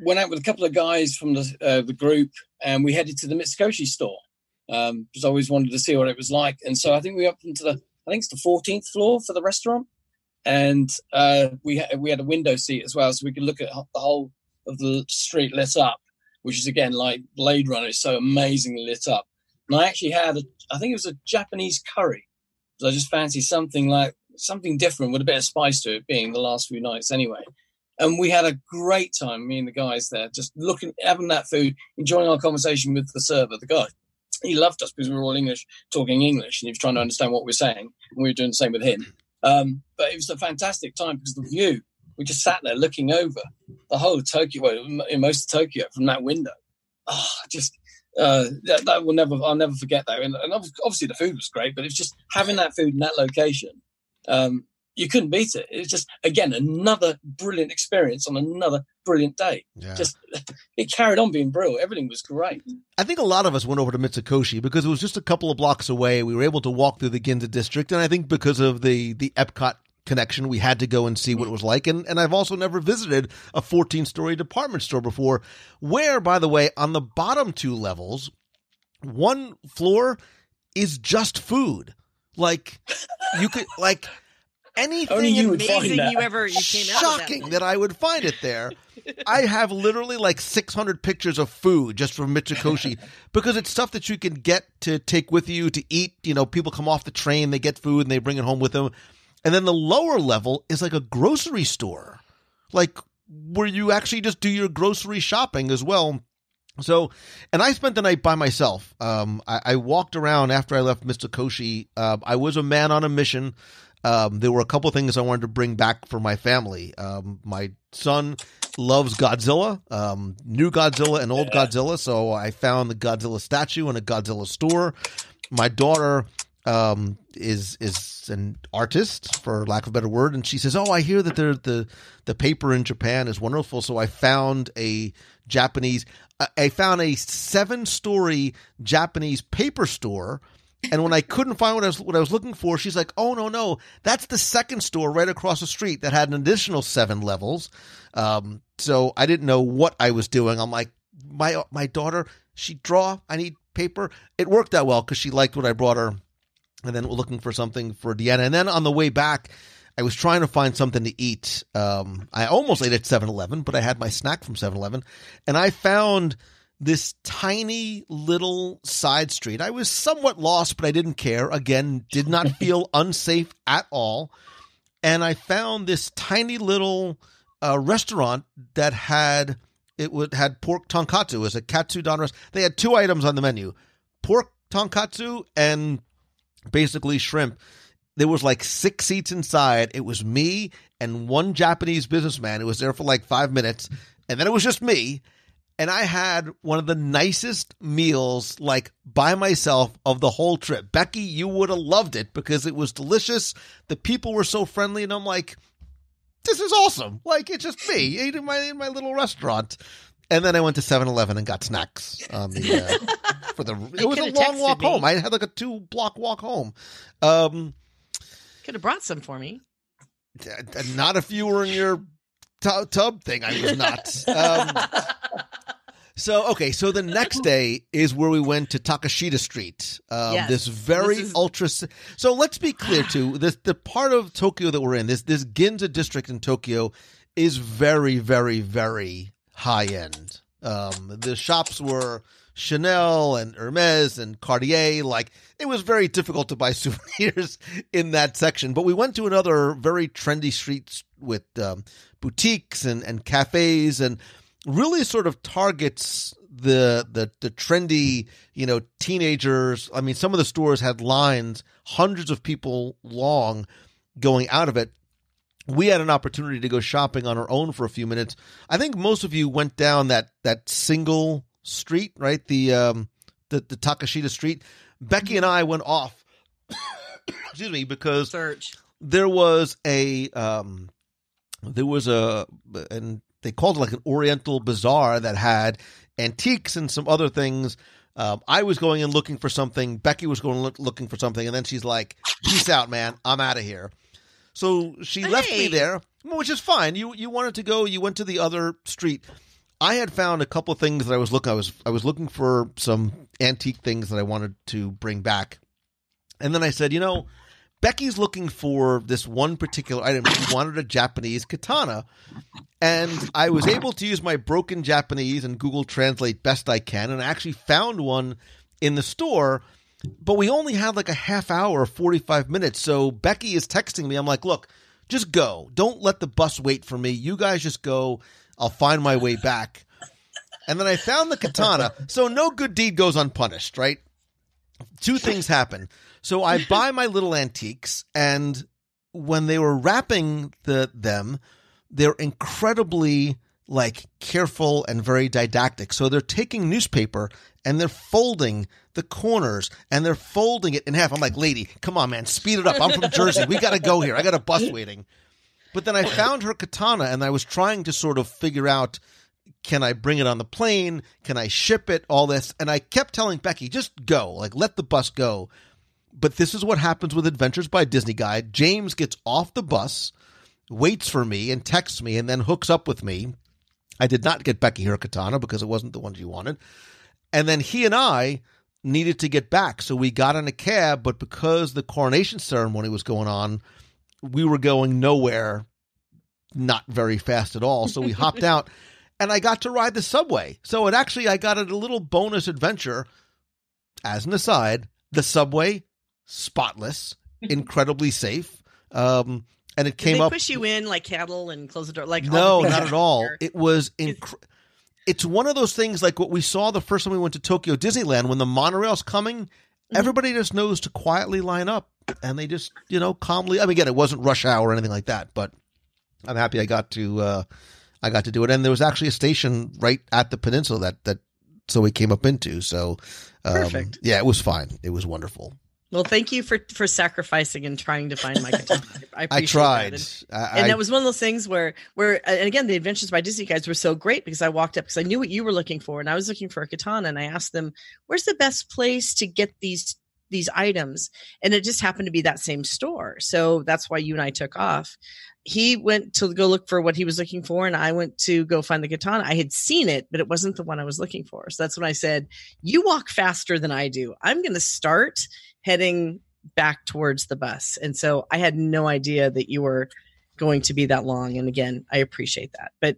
went out with a couple of guys from the group, and we headed to the Mitsukoshi store because I always wanted to see what it was like. And so I think we up into it's the 14th floor for the restaurant. And we had a window seat as well, so we could look at the whole of the street lit up, which is, again, like Blade Runner. It's so amazingly lit up. And I actually had, I think it was a Japanese curry. So I just fancied something different with a bit of spice to it, being the last few nights anyway. And we had a great time, me and the guys there, just having that food, enjoying our conversation with the server, the guy. He loved us because we were all English, talking English, and he was trying to understand what we were saying. And we were doing the same with him. But it was a fantastic time because the view, we just sat there looking over the whole of Tokyo, in most of Tokyo from that window. I'll never forget that. And obviously the food was great, but it's just having that food in that location. You couldn't beat it. It's just, again, another brilliant experience on another brilliant day. Yeah. Just, it carried on being brilliant. Everything was great. I think a lot of us went over to Mitsukoshi because it was just a couple of blocks away. We were able to walk through the Ginza district. And I think because of the Epcot connection, we had to go and see what it was like. And I've also never visited a 14-story department store before, where, by the way, on the bottom 2 levels, one floor is just food. Like, you could, like, anything Only you would find Amazing that. you came out of shocking that I would find it there. I have literally like 600 pictures of food just from Mitsukoshi because it's stuff that you can get to take with you to eat. You know, people come off the train, they get food and they bring it home with them. And then the lower level is like a grocery store, like where you actually just do your grocery shopping as well. So, and I spent the night by myself. I walked around after I left Mitsukoshi. I was a man on a mission. There were a couple things I wanted to bring back for my family. My son loves Godzilla, new Godzilla and old Godzilla. So I found the Godzilla statue in a Godzilla store. My daughter is an artist, for lack of a better word, and she says, "Oh, I hear that the paper in Japan is wonderful." So I found a 7-story Japanese paper store. And when I couldn't find what I was looking for, she's like, "Oh, no, that's the second store right across the street that had an additional 7 levels." So I didn't know what I was doing. I'm like, my daughter, she draw. I need paper. It worked out well because she liked what I brought her. And then we're looking for something for Deanna. And then on the way back, I was trying to find something to eat. I almost ate at 7-Eleven, but I had my snack from 7-Eleven. And I found this tiny little side street. I was somewhat lost, but I didn't care. Again, did not feel unsafe at all. And I found this tiny little restaurant that had pork tonkatsu. It was a katsu don restaurant. They had 2 items on the menu: pork tonkatsu and basically shrimp. There was like 6 seats inside. It was me and one Japanese businessman who was there for like 5 minutes. And then it was just me. And I had one of the nicest meals, like by myself, of the whole trip. Becky, you would have loved it because it was delicious. The people were so friendly. And I'm like, this is awesome. Like, it's just me eating in my little restaurant. And then I went to 7-Eleven and got snacks on the it was a long walk home. I had like a 2-block walk home. Could have brought some for me. Not if you were in your tub thing. I was not. So the next day is where we went to Takashita Street. This ultra. So let's be clear too. The part of Tokyo that we're in, this Ginza district in Tokyo, is very, very, very high end. The shops were Chanel and Hermes and Cartier. Like, it was very difficult to buy souvenirs in that section. But we went to another very trendy street with boutiques and cafes, and really sort of targets the trendy, teenagers. I mean, some of the stores had lines, hundreds of people long, going out of it. We had an opportunity to go shopping on our own for a few minutes. I think most of you went down that single street, right? The Takashita Street. Becky and I went off, excuse me, because there was and they called it like an Oriental bazaar that had antiques and some other things. I was going in looking for something. Becky was going looking for something. And then she's like, "Peace out, man. I'm out of here." So she left me there, which is fine. You wanted to go. You went to the other street. I had found a couple of things that I was looking for some antique things that I wanted to bring back. And then I said, Becky's looking for this one particular item. She wanted a Japanese katana. And I was able to use my broken Japanese and Google Translate best I can. And I actually found one in the store, but we only had like a half hour, 45 minutes. So Becky is texting me. I'm like, "Look, just go. Don't let the bus wait for me. You guys just go. I'll find my way back." And then I found the katana. So no good deed goes unpunished, right? 2 things happen. So I buy my little antiques, and when they were wrapping them, they're incredibly careful and very didactic. So they're taking newspaper and they're folding the corners and they're folding it in half. I'm like, "Lady, come on, man, speed it up. I'm from Jersey. We got to go here. I got a bus waiting." But then I found her katana, and I was trying to sort of figure out, can I bring it on the plane? Can I ship it? All this. And I kept telling Becky, just go, let the bus go. But this is what happens with Adventures by Disney Guide. James gets off the bus, waits for me, and texts me, and then hooks up with me. I did not get Becky her katana because it wasn't the one she wanted. And then he and I needed to get back. So we got in a cab, but because the coronation ceremony was going on, we were going nowhere, not very fast at all. So we hopped out, and I got to ride the subway. So I got a little bonus adventure. As an aside, the subway, spotless, incredibly safe. And it came up. Did they push you in like cattle and close the door? Like no, not at all. It was it's one of those things like what we saw the first time we went to Tokyo Disneyland. When the monorail's coming, everybody just knows to quietly line up, and they just, calmly. I mean, again, it wasn't rush hour or anything like that, but I'm happy I got to do it. And there was actually a station right at the peninsula so we came up into. So perfect. Yeah, it was fine. It was wonderful. Well, thank you for sacrificing and trying to find my katana. I appreciate I tried. That. And that was one of those things where, and again, the Adventures by Disney guys were so great because I walked up because I knew what you were looking for, and I was looking for a katana, and I asked them, "Where's the best place to get these items?" And it just happened to be that same store, so that's why you and I took off. He went to go look for what he was looking for, and I went to go find the katana. I had seen it, but it wasn't the one I was looking for. So that's when I said, "You walk faster than I do. I'm going to start heading back towards the bus." And so I had no idea that you were going to be that long. And again, I appreciate that. But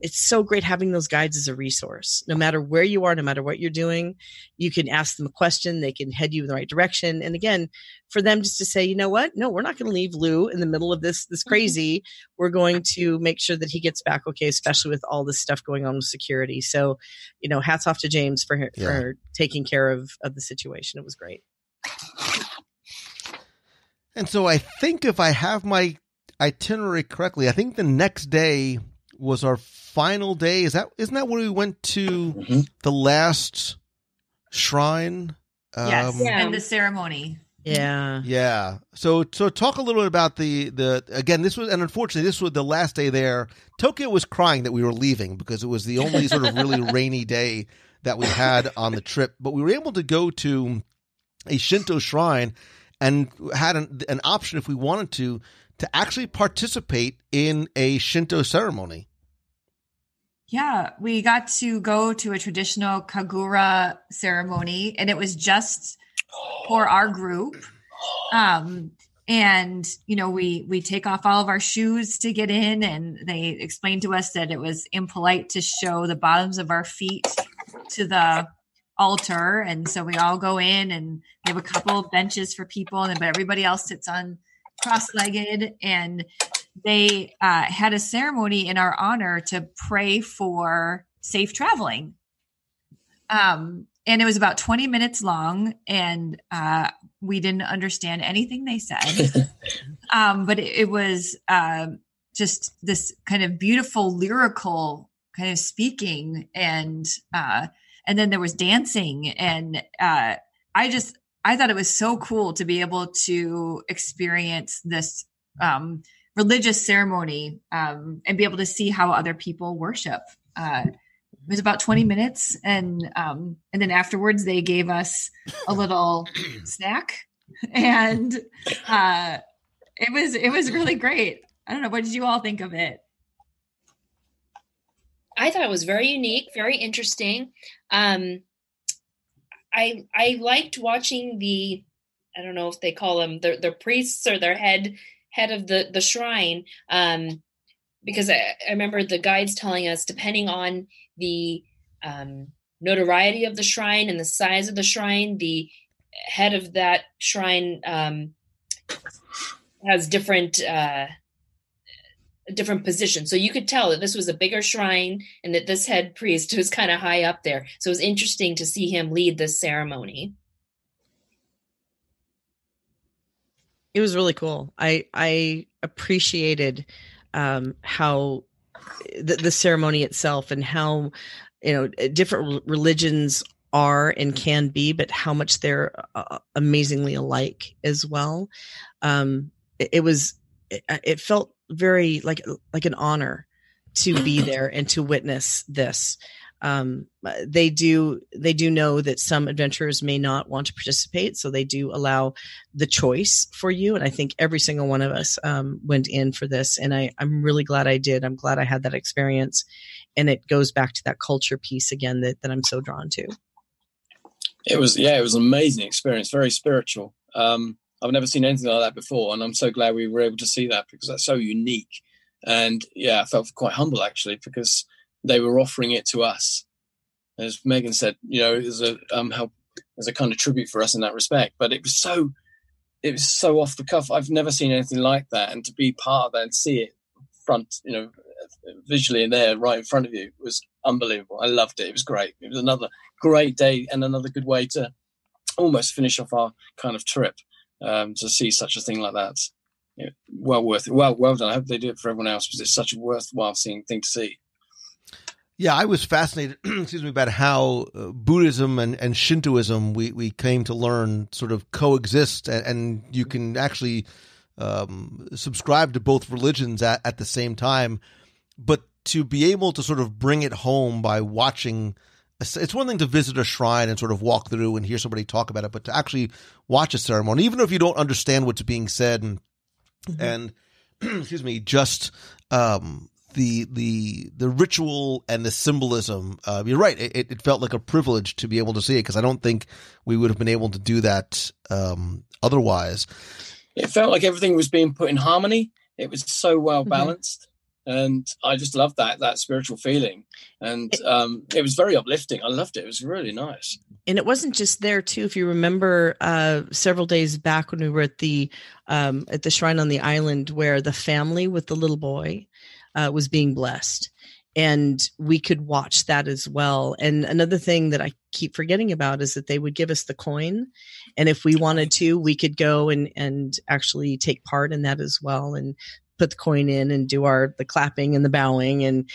it's so great having those guides as a resource. No matter where you are, no matter what you're doing, you can ask them a question. They can head you in the right direction. And again, for them just to say, you know what? No, we're not going to leave Lou in the middle of this crazy. We're going to make sure that he gets back okay, especially with all this stuff going on with security. So, hats off to James for taking care of the situation. It was great. And so I think if I have my itinerary correctly, I think the next day was our final day. Isn't that where we went to the last shrine? Yes, and the ceremony. Yeah. Yeah. So talk a little bit about the again, this was, and unfortunately this was the last day there. Tokyo was crying that we were leaving because it was the only sort of really rainy day that we had on the trip, but we were able to go to a Shinto shrine and had an option if we wanted to actually participate in a Shinto ceremony. Yeah, we got to go to a traditional Kagura ceremony, and it was just for our group. And, we take off all of our shoes to get in, and they explained to us that it was impolite to show the bottoms of our feet to the altar. And so we all go in, and they have a couple of benches for people, but everybody else sits on cross-legged, and they had a ceremony in our honor to pray for safe traveling. And it was about 20 minutes long, and we didn't understand anything they said. But it was just this kind of beautiful lyrical kind of speaking, and then there was dancing, and I thought it was so cool to be able to experience this religious ceremony and be able to see how other people worship. It was about 20 minutes, and then afterwards they gave us a little snack, and it was really great. I don't know, what did you all think of it? I thought it was very unique, very interesting. I liked watching I don't know if they call them their priests or their head of the shrine, because I remember the guides telling us, depending on the notoriety of the shrine and the size of the shrine, the head of that shrine has different position. So you could tell that this was a bigger shrine and that this head priest was kind of high up there. So it was interesting to see him lead this ceremony. It was really cool. I appreciated how the ceremony itself, and how, different religions are and can be, but how much they're amazingly alike as well. It felt very like an honor to be there and to witness this. They do know that some adventurers may not want to participate, so they do allow the choice for you. And I think every single one of us went in for this, and I'm really glad I did. I'm glad I had that experience, and it goes back to that culture piece again that I'm so drawn to. It was an amazing experience, very spiritual. I've never seen anything like that before, and I'm so glad we were able to see that because that's so unique. And yeah, I felt quite humble actually because they were offering it to us. As Megan said, you know, as a kind of tribute for us in that respect. But it was so off the cuff. I've never seen anything like that, and to be part of that and see it front, you know, visually in there right in front of you was unbelievable. I loved it. It was great. It was another great day and another good way to almost finish off our kind of trip. To see such a thing like that, yeah, well worth it. Well done. I hope they do it for everyone else because it's such a worthwhile thing to see. Yeah, I was fascinated, about how Buddhism and Shintoism we came to learn sort of coexist, and you can actually subscribe to both religions at the same time. But to be able to sort of bring it home by watching. It's one thing to visit a shrine and sort of walk through and hear somebody talk about it, but to actually watch a ceremony, even if you don't understand what's being said and just the ritual and the symbolism. You're right. It felt like a privilege to be able to see it because I don't think we would have been able to do that otherwise. It felt like everything was being put in harmony. It was so well balanced. And I just loved that spiritual feeling. And it was very uplifting. I loved it. It was really nice. And it wasn't just there, too. If you remember several days back when we were at the shrine on the island where the family with the little boy was being blessed. And we could watch that as well. And another thing that I keep forgetting about is that they would give us the coin. And if we wanted to, we could go and actually take part in that as well. And put the coin in and do the clapping and the bowing, and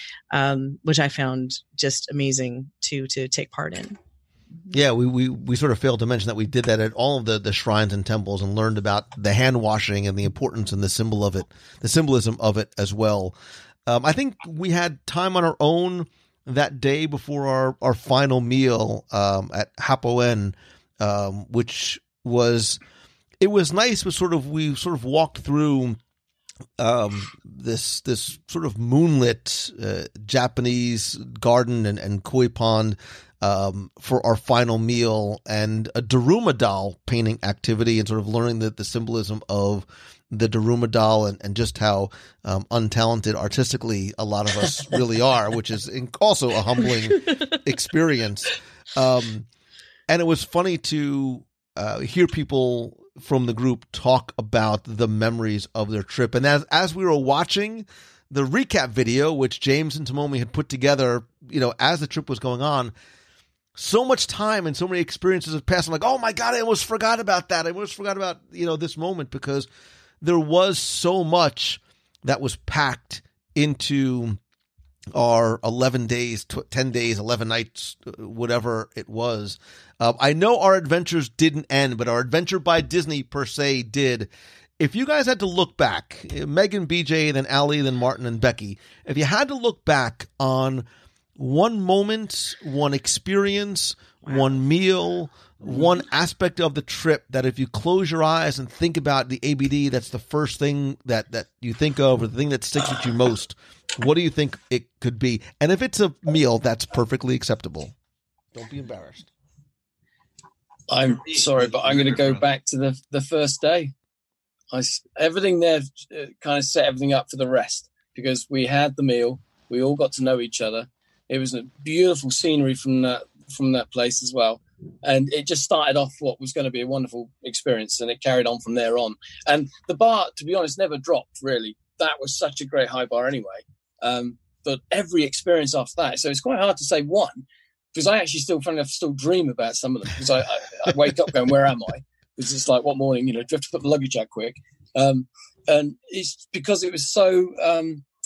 which I found just amazing to take part in. Yeah, we sort of failed to mention that we did that at all of the shrines and temples and learned about the hand washing and the importance and the symbolism of it as well. I think we had time on our own that day before our final meal at Hapoen, which was nice. But we walked through this sort of moonlit Japanese garden and koi pond for our final meal, and a Daruma doll painting activity, and sort of learning the symbolism of the Daruma doll and just how untalented artistically a lot of us really are, which is also a humbling experience. And it was funny to hear people from the group talk about the memories of their trip. And as we were watching the recap video, which James and Tomomi had put together, as the trip was going on, so much time and so many experiences had passed. I'm like, oh my God, I almost forgot about that. I almost forgot about, this moment, because there was so much that was packed into our 11 days, 10 days, 11 nights, whatever it was. I know our adventures didn't end, but our adventure by Disney per se did. If you guys had to look back, Megan, BJ, then Allie, then Martin and Becky, if you had to look back on one moment, one experience, one meal, one aspect of the trip that if you close your eyes and think about the ABD, that's the first thing that you think of, or the thing that sticks with you most, what do you think it could be? And if it's a meal, that's perfectly acceptable. Don't be embarrassed. I'm sorry, but I'm going to go back to the first day. Everything there kind of set everything up for the rest, because we had the meal. We all got to know each other. It was a beautiful scenery from that place as well. And it just started off what was going to be a wonderful experience, and it carried on from there on. And the bar, to be honest, never dropped, really. That was such a great high bar anyway. But every experience after that, so it's quite hard to say one, because I actually still dream about some of them, because I wake up going, where am I? Because it's like, what morning, do you have to put the luggage out quick? And it's because it was so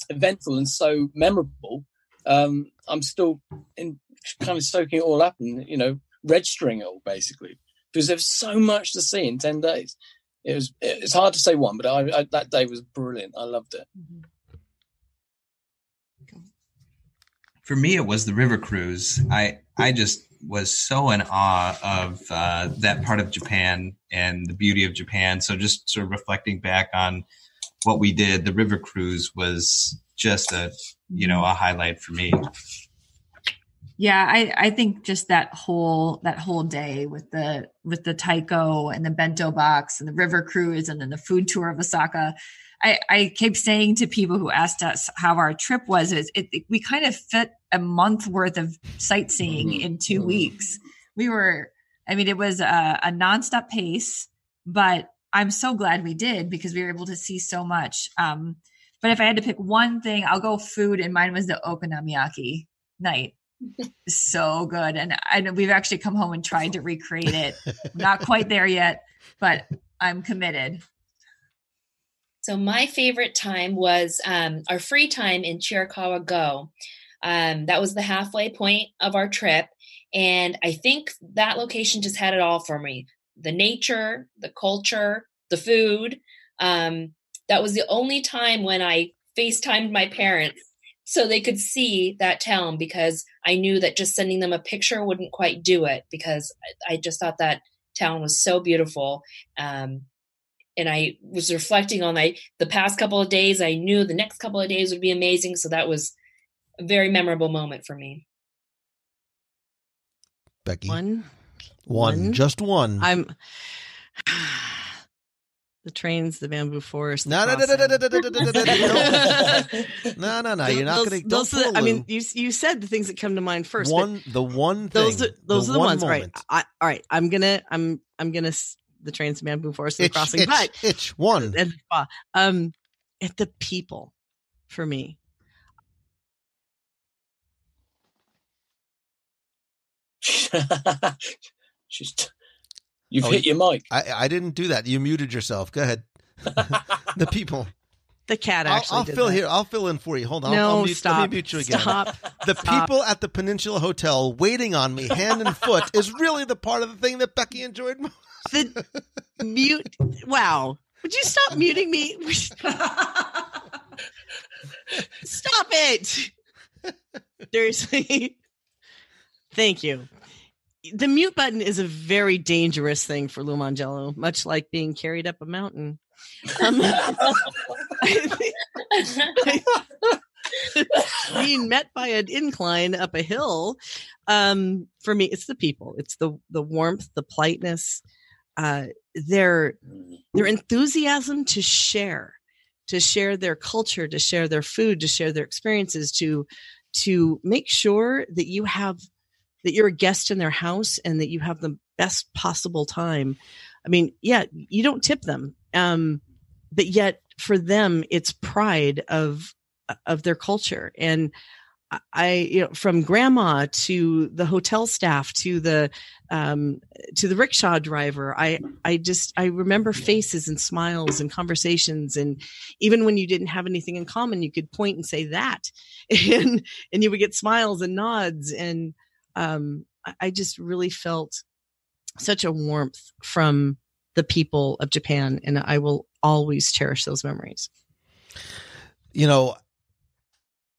eventful and so memorable. I'm still kind of soaking it all up and, registering it all, basically, because there's so much to see in 10 days. It's hard to say one, but I that day was brilliant. I loved it. For me, it was the river cruise. I just was so in awe of that part of Japan and the beauty of Japan. So just sort of reflecting back on what we did, the river cruise was just a highlight for me. Yeah, I think just that whole day with the taiko and the bento box and the river cruise and then the food tour of Osaka. I kept saying to people who asked us how our trip was, we kind of fit a month worth of sightseeing in 2 weeks. It was a nonstop pace, but I'm so glad we did because we were able to see so much. But if I had to pick one thing, I'll go food, and mine was the okonomiyaki night. So good. And we've actually come home and tried to recreate it. Not quite there yet, but I'm committed. So my favorite time was our free time in Chirikawa Go. That was the halfway point of our trip. And I think that location just had it all for me. The nature, the culture, the food. That was the only time when I FaceTimed my parents so they could see that town, because I knew that just sending them a picture wouldn't quite do it, because I just thought that town was so beautiful. And I was reflecting on the past couple of days. I knew the next couple of days would be amazing. So that was a very memorable moment for me. Becky? One. Just one. The trains, the bamboo forest. No. You're not going to. I mean, you said the things that come to mind first. The one thing. Those are the ones, moment. right? All right. I'm gonna. The trains, the bamboo forest, the crossing. One. At the people, for me. You've hit your mic. I didn't do that. You muted yourself. Go ahead. The people. The cat actually. I'll fill in for you. Hold on. No, stop. Let me mute you again. Stop. The people at the Peninsula Hotel waiting on me hand and foot is really the part of the thing that Becky enjoyed most. The mute. Wow. Would you stop muting me? Stop it. Seriously. Thank you. The mute button is a very dangerous thing for Lou Mongello, much like being carried up a mountain. Being met by an incline up a hill, for me, it's the people. It's the warmth, the politeness, their enthusiasm to share their culture, to share their food, to share their experiences, to make sure that you're a guest in their house and that you have the best possible time. I mean, yeah, you don't tip them. But yet for them, it's pride of their culture. And from grandma to the hotel staff, to the rickshaw driver, I remember faces and smiles and conversations. And even when you didn't have anything in common, you could point and say that, and you would get smiles and nods. And, I just really felt such a warmth from the people of Japan, and I will always cherish those memories. You know,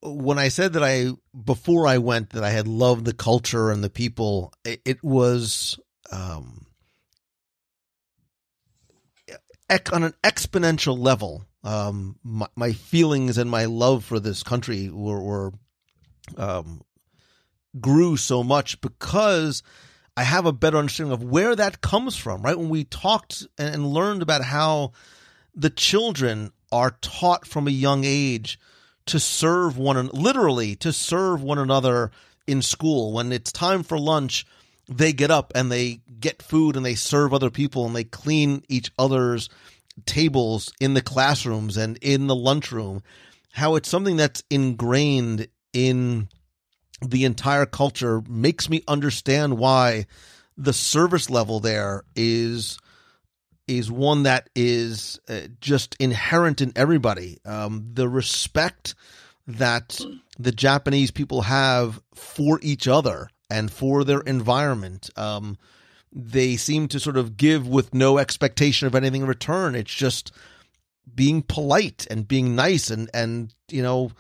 when I said that before I went, that I had loved the culture and the people, it was on an exponential level. My feelings and my love for this country were grew so much because I have a better understanding of where that comes from, right? When we talked and learned about how the children are taught from a young age to serve literally to serve one another in school. When it's time for lunch, they get up and they get food and they serve other people and they clean each other's tables in the classrooms and in the lunchroom. How it's something that's ingrained in the entire culture makes me understand why the service level there is one that is just inherent in everybody. The respect that the Japanese people have for each other and for their environment. They seem to sort of give with no expectation of anything in return. It's just being polite and being nice and you know,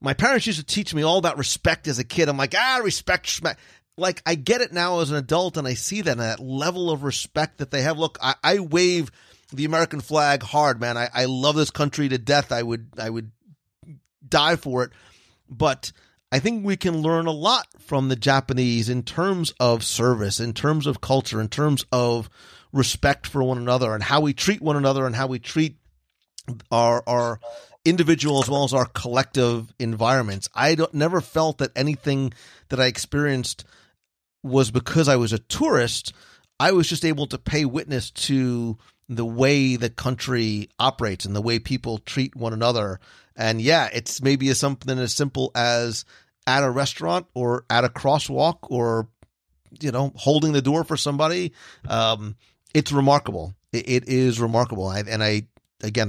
my parents used to teach me all about respect as a kid. I'm like, respect. Like, I get it now as an adult, and I see that level of respect that they have. Look, I wave the American flag hard, man. I love this country to death. I would die for it. But I think we can learn a lot from the Japanese in terms of service, in terms of culture, in terms of respect for one another and how we treat one another and how we treat our individual as well as our collective environments. Never felt that anything that I experienced was because I was a tourist. I was just able to pay witness to the way the country operates and the way people treat one another. And yeah, it's maybe something as simple as at a restaurant or at a crosswalk or, holding the door for somebody. It's remarkable. It is remarkable. I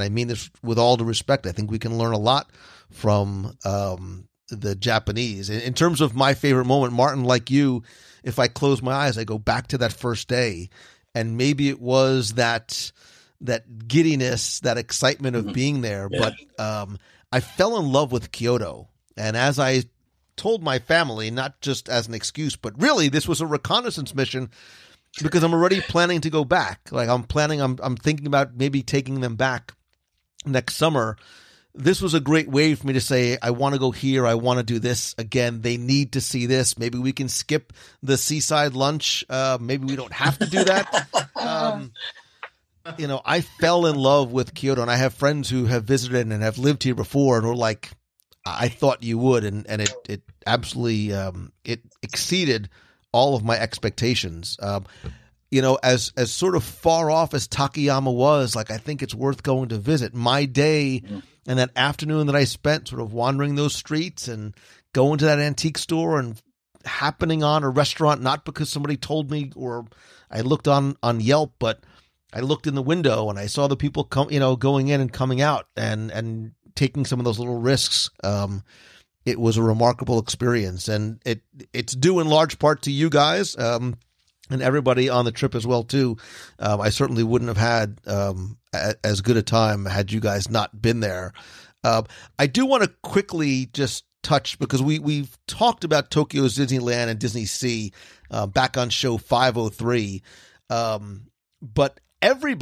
mean this with all due respect. I think we can learn a lot from the Japanese. In terms of my favorite moment, Martin, like you, if I close my eyes, I go back to that first day. And maybe it was that giddiness, that excitement of being there. Yeah. But I fell in love with Kyoto. And as I told my family, not just as an excuse, but really this was a reconnaissance mission because I'm already planning to go back. Like I'm thinking about maybe taking them back next summer. This was a great way for me to say, I want to go here. I want to do this again. They need to see this. Maybe we can skip the seaside lunch. Maybe we don't have to do that. I fell in love with Kyoto, and I have friends who have visited and have lived here before and were like, I thought you would. And it absolutely, it exceeded all of my expectations. As sort of far off as Takayama was, like, I think it's worth going to visit. My day and that afternoon that I spent sort of wandering those streets and going to that antique store and happening on a restaurant, not because somebody told me or I looked on Yelp, but I looked in the window and I saw the people going in and coming out and taking some of those little risks. It was a remarkable experience, and it's due in large part to you guys. And everybody on the trip as well, too. I certainly wouldn't have had as good a time had you guys not been there. I do want to quickly just touch, because we've talked about Tokyo's Disneyland and Disney Sea back on show 503. But every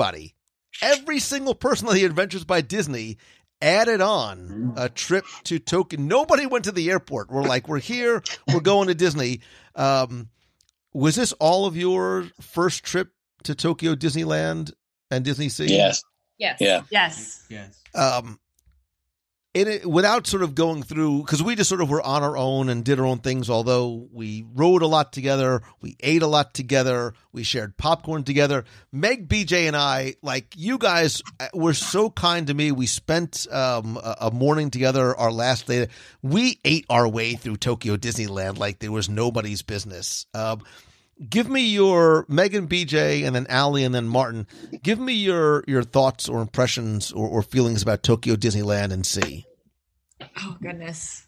single person on the Adventures by Disney added on a trip to Tokyo. Nobody went to the airport. We're here. We're going to Disney. Was this all of your first trip to Tokyo Disneyland and Disney Sea? Yes. Yes. Yeah. Yes. Without sort of going through, because we just sort of were on our own and did our own things, although we rode a lot together, we ate a lot together, we shared popcorn together. Meg, BJ, and I, like, you guys were so kind to me. We spent a morning together, our last day. We ate our way through Tokyo Disneyland like there was nobody's business. Give me your, Megan, BJ, and then Allie, and then Martin, give me your thoughts or impressions or feelings about Tokyo Disneyland and Sea. Oh, goodness.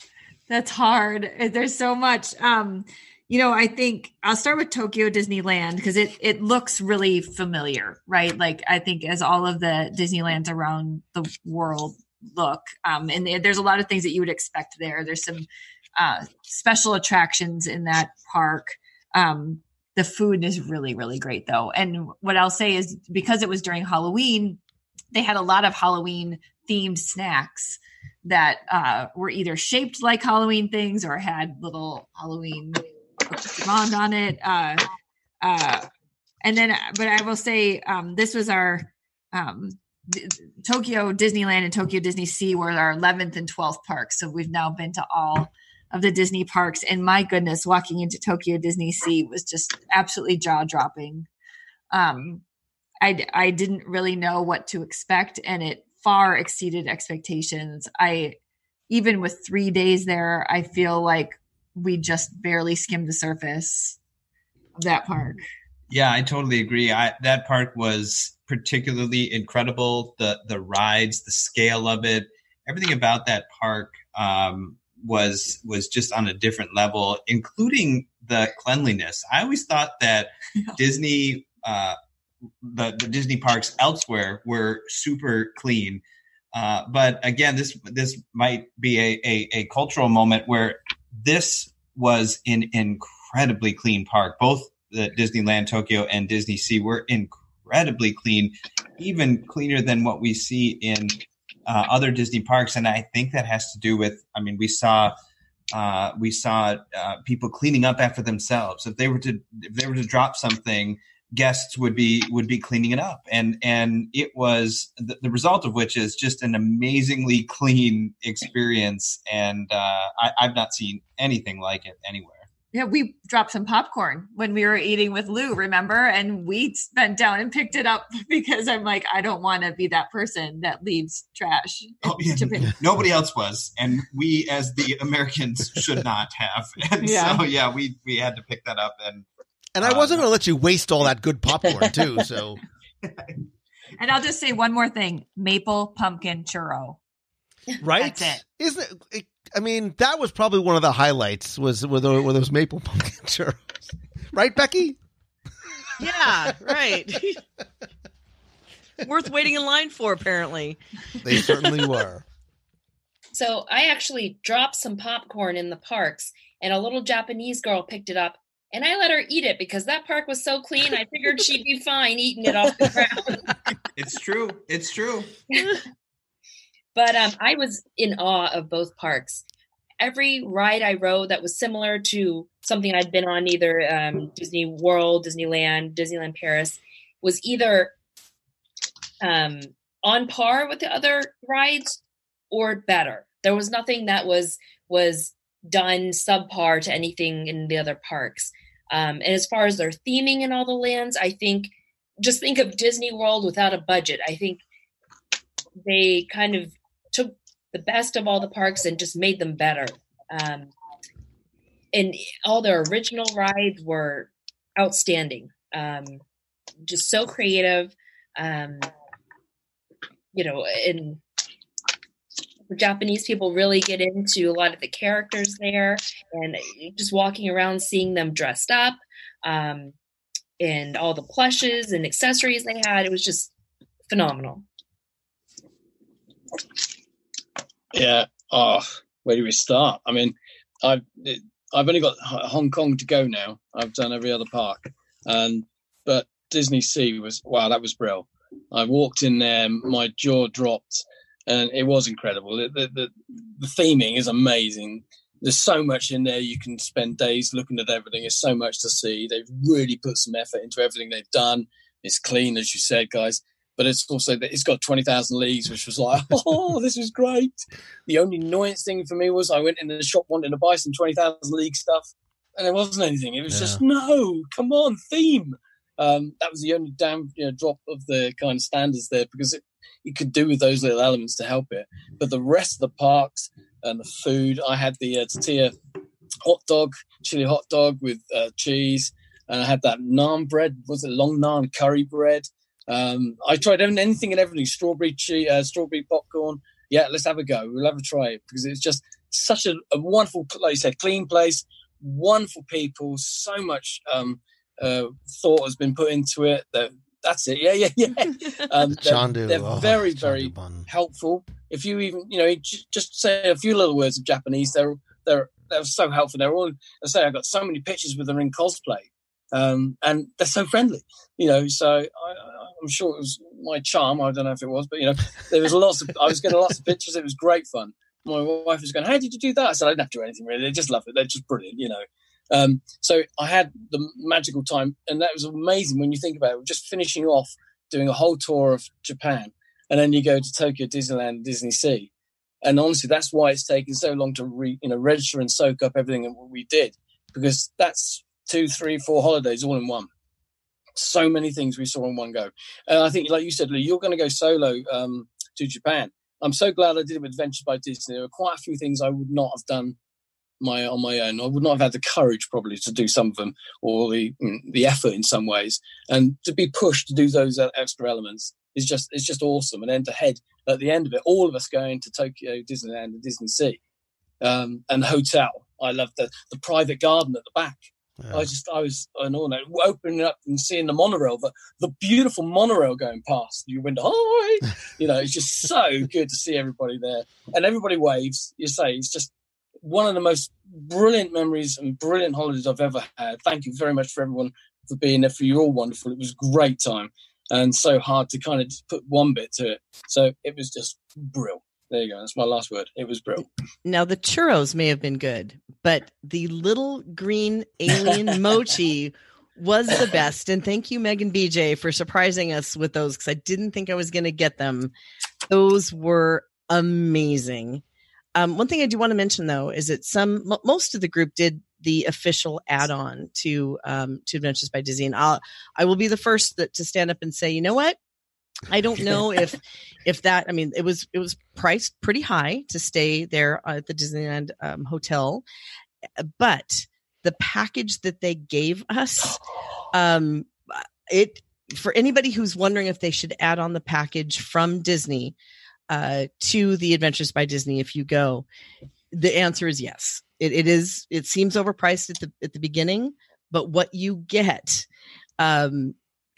That's hard. There's so much. I think I'll start with Tokyo Disneyland because it looks really familiar, right? Like, I think as all of the Disneylands around the world look, and there's a lot of things that you would expect there. There's some special attractions in that park. The food is really, really great, though. And what I'll say is, because it was during Halloween, they had a lot of Halloween-themed snacks that were either shaped like Halloween things or had little Halloween bond on it. But I will say this was our Tokyo Disneyland and Tokyo Disney Sea were our 11th and 12th parks. So we've now been to all of the Disney parks, and my goodness, walking into Tokyo Disney Sea was just absolutely jaw-dropping. I didn't really know what to expect, and it far exceeded expectations. Even with 3 days there, I feel like we just barely skimmed the surface of that park. Yeah, I totally agree. That park was particularly incredible. The rides, the scale of it, everything about that park was just on a different level, including the cleanliness. I always thought that Disney, the Disney parks elsewhere were super clean. But again, this might be a cultural moment where this was an incredibly clean park. Both the Disneyland Tokyo and Disney Sea were incredibly clean, even cleaner than what we see in other Disney parks. And I think that has to do with, we saw We saw people cleaning up after themselves. If they were to drop something, guests would be cleaning it up, and it was the result of which is just an amazingly clean experience. And I've not seen anything like it anywhere. Yeah, we dropped some popcorn when we were eating with Lou, remember? And we bent down and picked it up because I'm like, I don't want to be that person that leaves trash. Oh, yeah. Nobody else was. And we, as the Americans, should not have. And so, we had to pick that up. And I wasn't going to let you waste all that good popcorn, too. So, and I'll just say one more thing: maple pumpkin churro. Right? That's it. Isn't it? I mean, that was probably one of the highlights were those maple pumpkin churros. Right, Becky? Yeah, right. Worth waiting in line for, apparently. They certainly were. So I actually dropped some popcorn in the parks, and a little Japanese girl picked it up, and I let her eat it because that park was so clean. I figured she'd be fine eating it off the ground. It's true. It's true. But I was in awe of both parks. Every ride I rode that was similar to something I'd been on, either Disney World, Disneyland, Disneyland Paris, was either on par with the other rides or better. There was nothing that was done subpar to anything in the other parks. And as far as their theming in all the lands, I think, just think of Disney World without a budget. I think they kind of took the best of all the parks and just made them better. And all their original rides were outstanding. Just so creative. And the Japanese people really get into a lot of the characters there, and just walking around, seeing them dressed up, and all the plushes and accessories they had. It was just phenomenal. Yeah. Oh, where do we start? I mean, I've only got Hong Kong to go now. I've done every other park, but Disney Sea that was brilliant. I walked in there, my jaw dropped, and it was incredible. The theming is amazing. There's so much in there. You can spend days looking at everything. There's so much to see. They've really put some effort into everything they've done. It's clean, as you said, guys. But it's also that it's got 20,000 leagues, which was like, oh, this is great. The only annoyance thing for me was I went into the shop wanting to buy some 20,000 league stuff, and there wasn't anything. It was just, no, come on, theme. That was the only damn drop of the kind of standards there, because you could do with those little elements to help it. But the rest of the parks and the food, I had the tortilla hot dog, chili hot dog with cheese, and I had that naan bread. Was it long naan curry bread? I tried anything and everything. Strawberry popcorn. Yeah, let's have a go. We'll have a try it, because it's just such a wonderful, like you said, clean place, wonderful people, so much thought has been put into it. That's it. Yeah. They're very, very helpful. If you even, just say a few little words of Japanese, they're so helpful. They're all, I say, I got so many pictures with them in cosplay, and they're so friendly. So I'm sure it was my charm. I don't know if it was, but there was I was getting lots of pictures. It was great fun. My wife was going, "How did you do that?" I said, "I didn't have to do anything really. They just love it. They're just brilliant." So I had the magical time, and that was amazing when you think about it. Just finishing off doing a whole tour of Japan, and then you go to Tokyo Disneyland, Disney Sea, and honestly, that's why it's taken so long to register and soak up everything that we did, because that's 2, 3, 4 holidays all in one. So many things we saw in one go, and I think, like you said, Lou, you're going to go solo to Japan. I'm so glad I did it with Adventures by Disney. There were quite a few things I would not have done on my own. I would not have had the courage probably to do some of them, or the effort in some ways, and to be pushed to do those extra elements is just awesome. And then to head at the end of it, all of us going to Tokyo Disneyland and Disney Sea, and the hotel. I loved the private garden at the back. Yeah. I was opening up and seeing the monorail, the beautiful monorail going past. You went, hi, it's just so good to see everybody there, and everybody waves. You say it's just one of the most brilliant memories and brilliant holidays I've ever had. Thank you very much for everyone for being there. For you all wonderful. It was a great time, and so hard to kind of just put one bit to it. So it was just brilliant. There you go. That's my last word. It was brilliant. Now, the churros may have been good, but the little green alien mochi was the best. And thank you, Meg and BJ, for surprising us with those, because I didn't think I was going to get them. Those were amazing. One thing I do want to mention, though, is that most of the group did the official add-on to Adventures by Disney. And I will be the first to stand up and say, you know what? I don't know if that, I mean, it was priced pretty high to stay there at the Disneyland hotel, but the package that they gave us, for anybody who's wondering if they should add on the package from Disney to the Adventures by Disney, if you go, the answer is yes. It seems overpriced at the beginning, but what you get,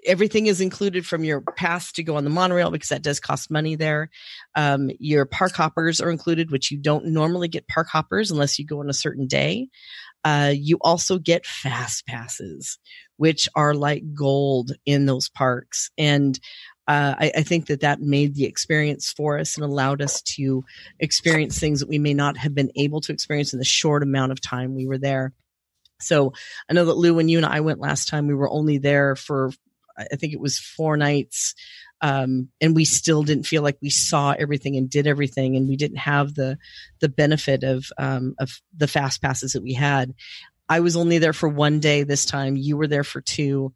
everything is included from your pass to go on the monorail, because that does cost money there. Your park hoppers are included, which you don't normally get park hoppers unless you go on a certain day. You also get fast passes, which are like gold in those parks. And I think that made the experience for us and allowed us to experience things that we may not have been able to experience in the short amount of time we were there. So I know that Lou, when you and I went last time, we were only there for, I think it was 4 nights. And we still didn't feel like we saw everything and did everything. And we didn't have the benefit of the fast passes that we had. I was only there for 1 day this time. You were there for 2.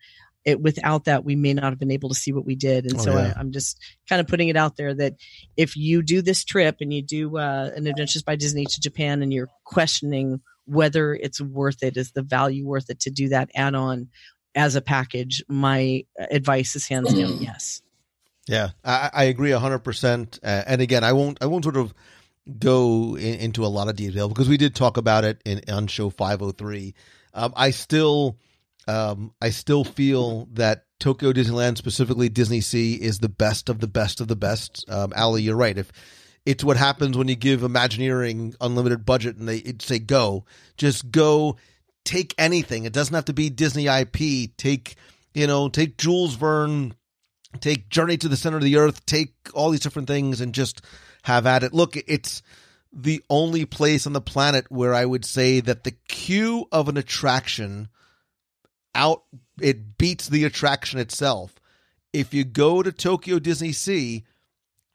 Without that, we may not have been able to see what we did. And I'm just kind of putting it out there that if you do this trip and you do an Adventures by Disney to Japan and you're questioning whether it's worth it, is the value worth it to do that add-on as a package, my advice is hands down yes. Yeah, I agree 100%. And again, I won't sort of go into a lot of detail because we did talk about it on show 503. I still feel that Tokyo Disneyland, specifically Disney Sea, is the best of the best of the best. Ali, you're right. If it's what happens when you give Imagineering unlimited budget and they say go, just go. Take anything. It doesn't have to be Disney IP. Take Jules Verne, take Journey to the Center of the Earth, take all these different things and just have at it. Look, it's the only place on the planet where I would say that the queue of an attraction it beats the attraction itself. If you go to Tokyo Disney Sea,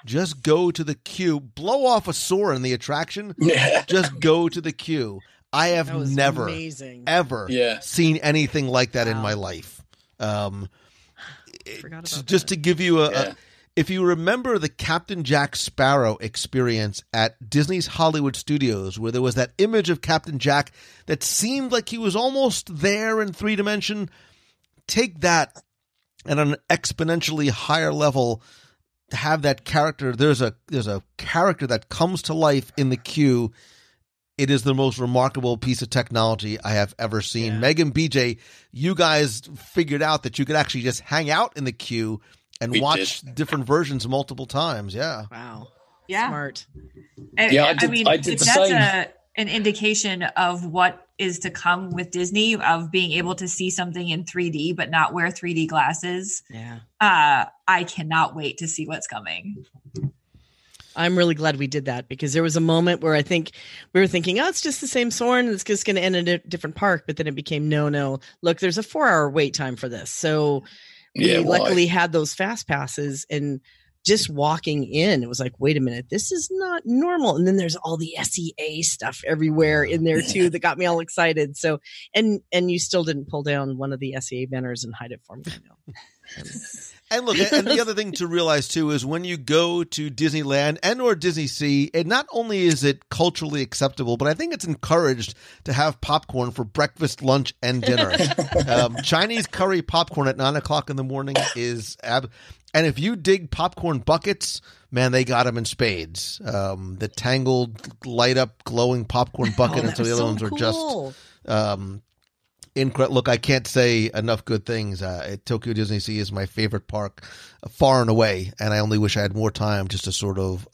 just go to the queue, blow off a soar in the attraction, just go to the queue. I have never, ever seen anything like that in my life. Just to give you if you remember the Captain Jack Sparrow experience at Disney's Hollywood Studios, where there was that image of Captain Jack that seemed like he was almost there in 3D, take that and on an exponentially higher level, have that character. There's a character that comes to life in the queue. It is the most remarkable piece of technology I have ever seen. Yeah. Meg and BJ, you guys figured out that you could actually just hang out in the queue and watch different versions multiple times. Yeah. Wow. Yeah. Smart. I did the same. That's an indication of what is to come with Disney, of being able to see something in 3D but not wear 3D glasses. Yeah. I cannot wait to see what's coming. I'm really glad we did that, because there was a moment where I think we were thinking, oh, it's just the same Soarin', it's just going to end in a different park. But then it became, no, look, there's a 4-hour wait time for this. So we luckily had those fast passes, and just walking in, it was like, wait a minute, this is not normal. And then there's all the SEA stuff everywhere in there too that got me all excited. So, and you still didn't pull down one of the SEA banners and hide it for me. And look, and the other thing to realize too is when you go to Disneyland and or Disney Sea, it not only is it culturally acceptable, but I think it's encouraged to have popcorn for breakfast, lunch, and dinner. Chinese curry popcorn at 9:00 in the morning is and if you dig popcorn buckets, man, they got them in spades. The tangled, light up, glowing popcorn bucket, and so the other ones are just incredible. Look, I can't say enough good things. Tokyo Disney Sea is my favorite park, far and away, and I only wish I had more time just to sort of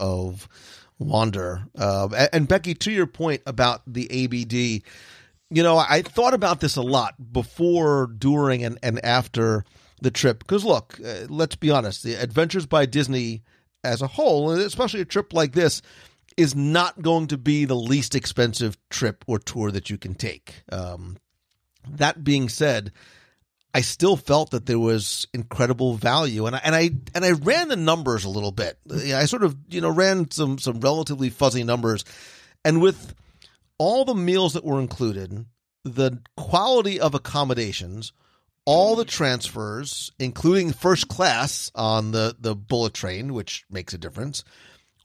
wander. And Becky, to your point about the ABD, I thought about this a lot before, during, and after the trip. Because look, let's be honest, the Adventures by Disney as a whole, and especially a trip like this, is not going to be the least expensive trip or tour that you can take. That being said, I still felt that there was incredible value, and I ran the numbers a little bit. I sort of ran some relatively fuzzy numbers, and with all the meals that were included, the quality of accommodations, all the transfers, including first class on the bullet train, which makes a difference,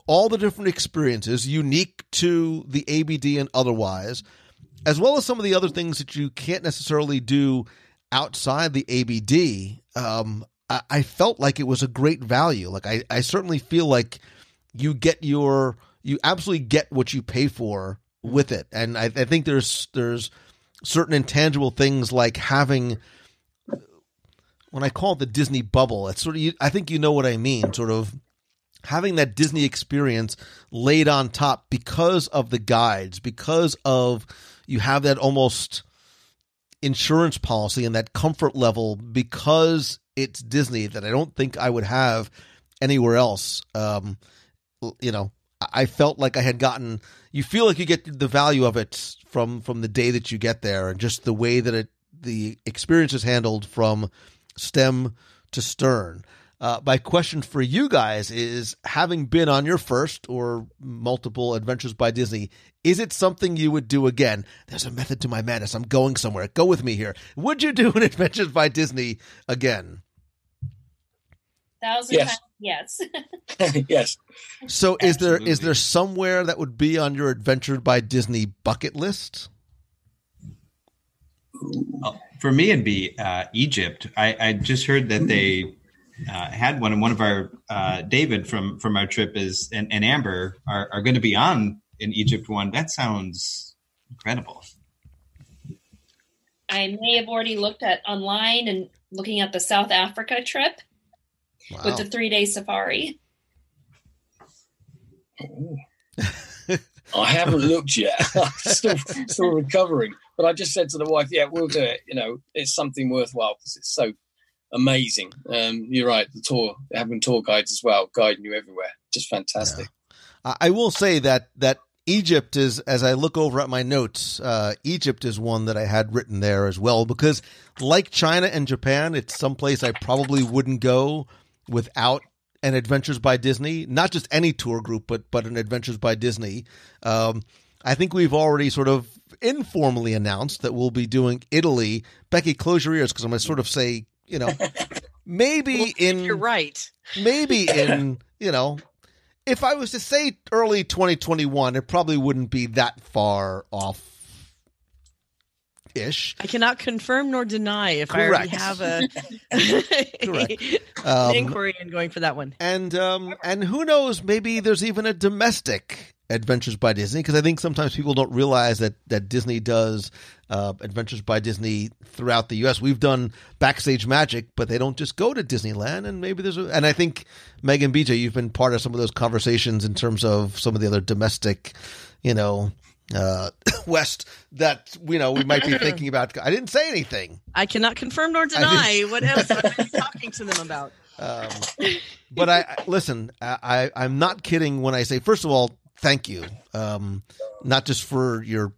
all the different experiences unique to the ABD and otherwise, as well as some of the other things that you can't necessarily do outside the ABD, I felt like it was a great value. Like I certainly feel like you absolutely get what you pay for with it. And I think there's certain intangible things like having, when I call it the Disney bubble, it's sort of, I think you know what I mean, sort of having that Disney experience laid on top because of the guides, because of you have that almost insurance policy and that comfort level because it's Disney that I don't think I would have anywhere else. I felt like I had gotten, you feel like you get the value of it from the day that you get there, and just the way that the experience is handled from stem to stern. My question for you guys is, having been on your first or multiple Adventures by Disney, is it something you would do again? There's a method to my madness. I'm going somewhere. Go with me here. Would you do an Adventures by Disney again? 1,000 times yes. Yes. So is there somewhere that would be on your Adventure by Disney bucket list? For me, it'd be Egypt. I just heard that they had one, and one of our David from our trip and Amber are going to be on an Egypt one. That sounds incredible. I may have already looked at online and looking at the South Africa trip with the 3-day safari. I haven't looked yet. I'm still recovering. But I just said to the wife, yeah, we'll do it. It's something worthwhile because it's so amazing. You're right. The tour, having tour guides as well, guiding you everywhere. Just fantastic. Yeah. I will say that Egypt is, as I look over at my notes, Egypt is one that I had written there as well, because like China and Japan, it's someplace I probably wouldn't go without an Adventures by Disney, not just any tour group, but an Adventures by Disney. I think we've already sort of informally announced that we'll be doing Italy. Becky, close your ears, because I'm going to sort of say, maybe you're right. Maybe in, if I was to say early 2021, it probably wouldn't be that far off. Ish. I cannot confirm nor deny if Correct. I already have an inquiry and going for that one. And who knows, maybe there's even a domestic Adventures by Disney, because I think sometimes people don't realize that Disney does Adventures by Disney throughout the U.S. We've done Backstage Magic, but they don't just go to Disneyland, and maybe and I think, Meg and BJ, you've been part of some of those conversations in terms of some of the other domestic, West that we might be thinking about. I didn't say anything. I cannot confirm nor deny what else I'm talking to them about. But I'm not kidding when I say, first of all, thank you, not just for your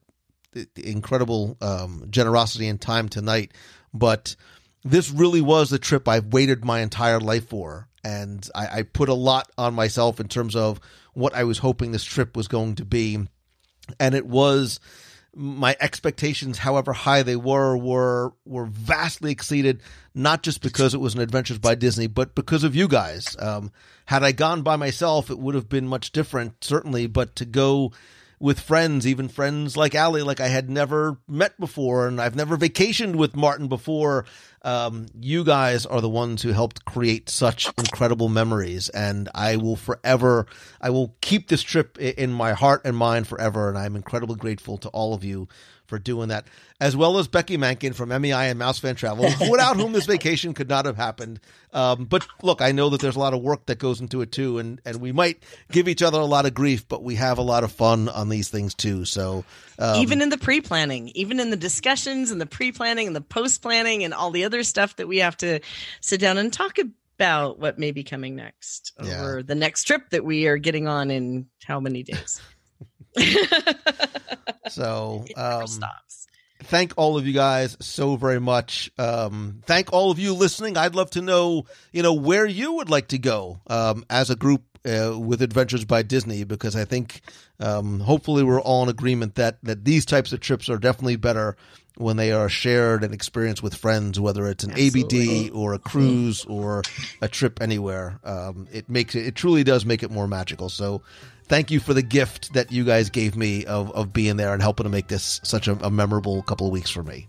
incredible generosity and time tonight, but this really was the trip I've waited my entire life for, and I put a lot on myself in terms of what I was hoping this trip was going to be. And it was, my expectations, however high they were vastly exceeded, not just because it was an Adventures by Disney, but because of you guys. Had I gone by myself, it would have been much different, certainly, but to go with friends, even friends like Allie, like I had never met before, and I've never vacationed with Martin before. You guys are the ones who helped create such incredible memories, and I will keep this trip in my heart and mind forever, and I'm incredibly grateful to all of you for doing that, as well as Becky Mankin from MEI and Mouse Fan Travel, without whom this vacation could not have happened. But look, I know that there's a lot of work that goes into it too, and we might give each other a lot of grief, but we have a lot of fun on these things too. So even in the pre-planning, even in the discussions and the pre-planning and the post-planning and all the other stuff that we have to sit down and talk about what may be coming next over the next trip that we are getting on in how many days. So, thank all of you guys so very much. Thank all of you listening. I'd love to know, where you would like to go as a group with Adventures by Disney, because I think hopefully we're all in agreement that these types of trips are definitely better when they are shared and experienced with friends, whether it's an ABD or a cruise or a trip anywhere. It truly does make it more magical. So thank you for the gift that you guys gave me of being there and helping to make this such a memorable couple of weeks for me.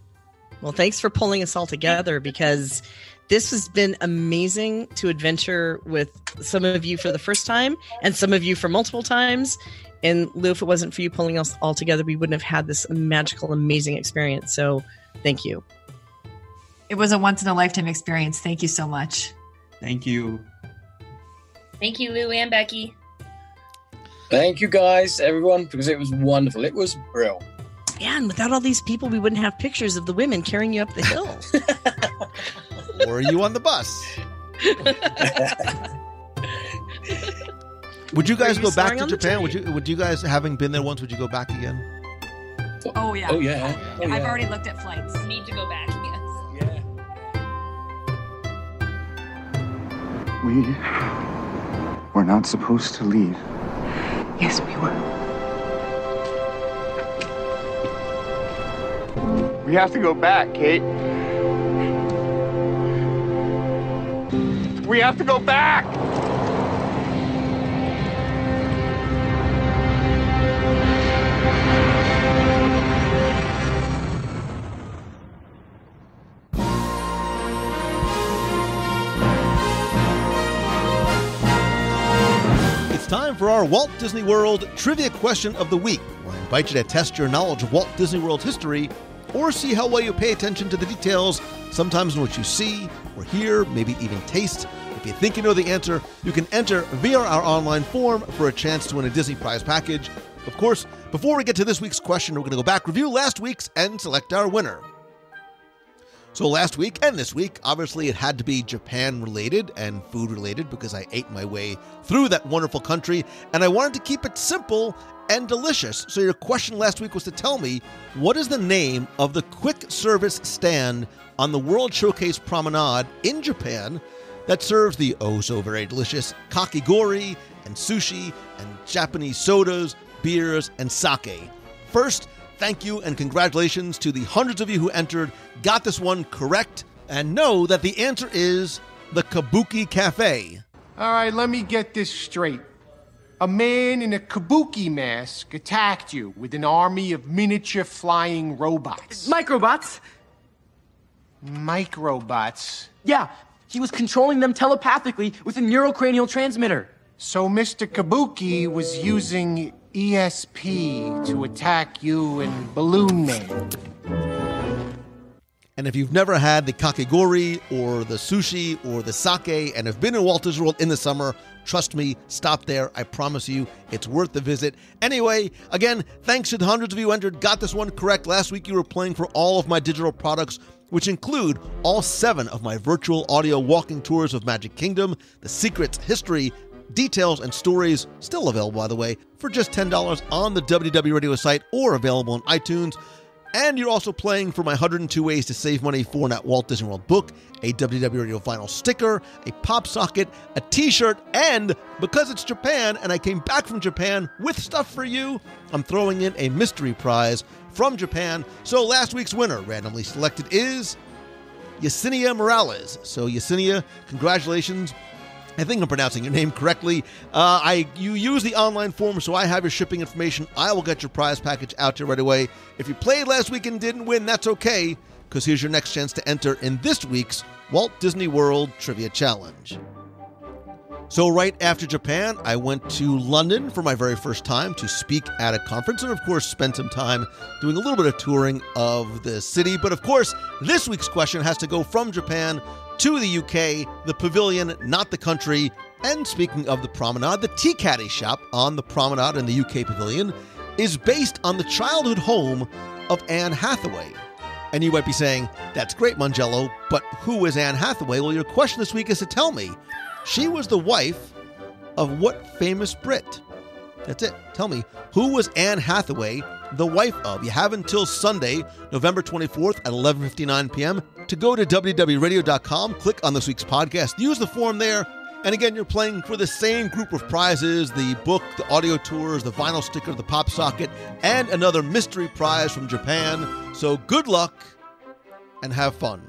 Well, thanks for pulling us all together, because this has been amazing to adventure with some of you for the first time and some of you for multiple times. And Lou, if it wasn't for you pulling us all together, we wouldn't have had this magical, amazing experience. So thank you. It was a once-in-a-lifetime experience. Thank you so much. Thank you. Thank you, Lou and Becky. Thank you, guys, everyone, because it was wonderful. It was brilliant. Yeah, and without all these people, we wouldn't have pictures of the women carrying you up the hill. Or you on the bus. Would you guys go back to Japan? Would you guys, having been there once, would you go back again? Oh yeah. Oh yeah. Oh, yeah. I've already looked at flights. Need to go back. Yes. Yeah. We're not supposed to leave. Yes, we were. We have to go back, Kate. We have to go back! It's time for our Walt Disney World Trivia Question of the Week, where I invite you to test your knowledge of Walt Disney World history or see how well you pay attention to the details, sometimes in what you see or hear, maybe even taste. If you think you know the answer, you can enter via our online form for a chance to win a Disney prize package. Of course, before we get to this week's question, we're going to go back, review last week's, and select our winner. So last week and this week, obviously it had to be Japan related and food related because I ate my way through that wonderful country, and I wanted to keep it simple and delicious. So your question last week was to tell me, what is the name of the quick service stand on the World Showcase Promenade in Japan that serves the oh so very delicious kakigori and sushi and Japanese sodas, beers, and sake? First, thank you and congratulations to the hundreds of you who entered, got this one correct, and know that the answer is the Kabuki Cafe. All right, let me get this straight. A man in a kabuki mask attacked you with an army of miniature flying robots. Microbots? Microbots? Yeah, he was controlling them telepathically with a neurocranial transmitter. So Mr. Kabuki was using ESP to attack you and Balloon Man. And if you've never had the kakigori or the sushi or the sake and have been in Walt Disney World in the summer, trust me, stop there. I promise you, it's worth the visit. Anyway, again, thanks to the hundreds of you who entered, got this one correct. Last week you were playing for all of my digital products, which include all 7 of my virtual audio walking tours of Magic Kingdom, the secrets, history, details, and stories, still available, by the way, for just $10 on the WDW Radio site or available on iTunes. And you're also playing for my 102 Ways to Save Money for an at Walt Disney World book, a WDW Radio vinyl sticker, a pop socket, a t-shirt, and because it's Japan and I came back from Japan with stuff for you, I'm throwing in a mystery prize from Japan. So last week's winner, randomly selected, is Yesenia Morales. So Yesenia, congratulations. I think I'm pronouncing your name correctly. You use the online form, so I have your shipping information. I will get your prize package out to you right away. If you played last week and didn't win, that's okay, because here's your next chance to enter in this week's Walt Disney World Trivia Challenge. So right after Japan, I went to London for my very first time to speak at a conference and, of course, spent some time doing a little bit of touring of the city. But, of course, this week's question has to go from Japan to the UK, the pavilion, not the country. And speaking of the promenade, the Tea Caddy shop on the promenade in the UK pavilion is based on the childhood home of Anne Hathaway. And you might be saying, that's great, Mongello, but who is Anne Hathaway? Well, your question this week is to tell me. She was the wife of what famous Brit? That's it. Tell me, who was Anne Hathaway the wife of? You have until Sunday, November 24th at 11:59 p.m. to go to WDW Radio.com, click on this week's podcast, use the form there, and again, you're playing for the same group of prizes, the book, the audio tours, the vinyl sticker, the pop socket, and another mystery prize from Japan. So good luck and have fun.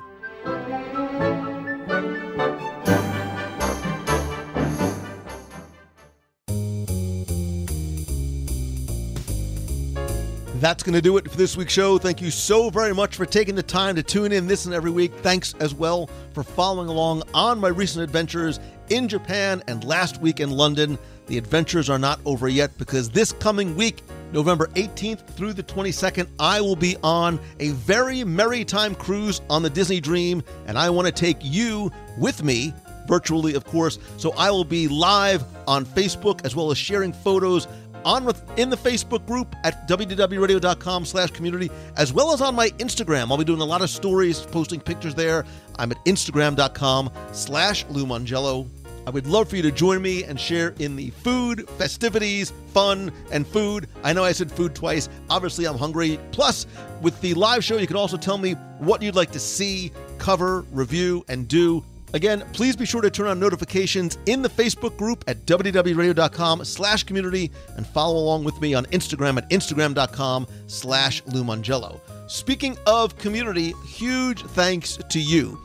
That's going to do it for this week's show. Thank you so very much for taking the time to tune in this and every week. Thanks as well for following along on my recent adventures in Japan and last week in London. The adventures are not over yet because this coming week, November 18th through the 22nd, I will be on a very merry time cruise on the Disney Dream, and I want to take you with me, virtually of course. So I will be live on Facebook as well as sharing photos in the Facebook group at WDWRadio.com/community, as well as on my Instagram. I'll be doing a lot of stories, posting pictures there. I'm at Instagram.com/Lou Mongello. I would love for you to join me and share in the food, festivities, fun, and food. I know I said food twice. Obviously, I'm hungry. Plus, with the live show, you can also tell me what you'd like to see, cover, review, and do. Again, please be sure to turn on notifications in the Facebook group at WDWRadio.com/community and follow along with me on Instagram at Instagram.com/Lou Mongello. Speaking of community, huge thanks to you.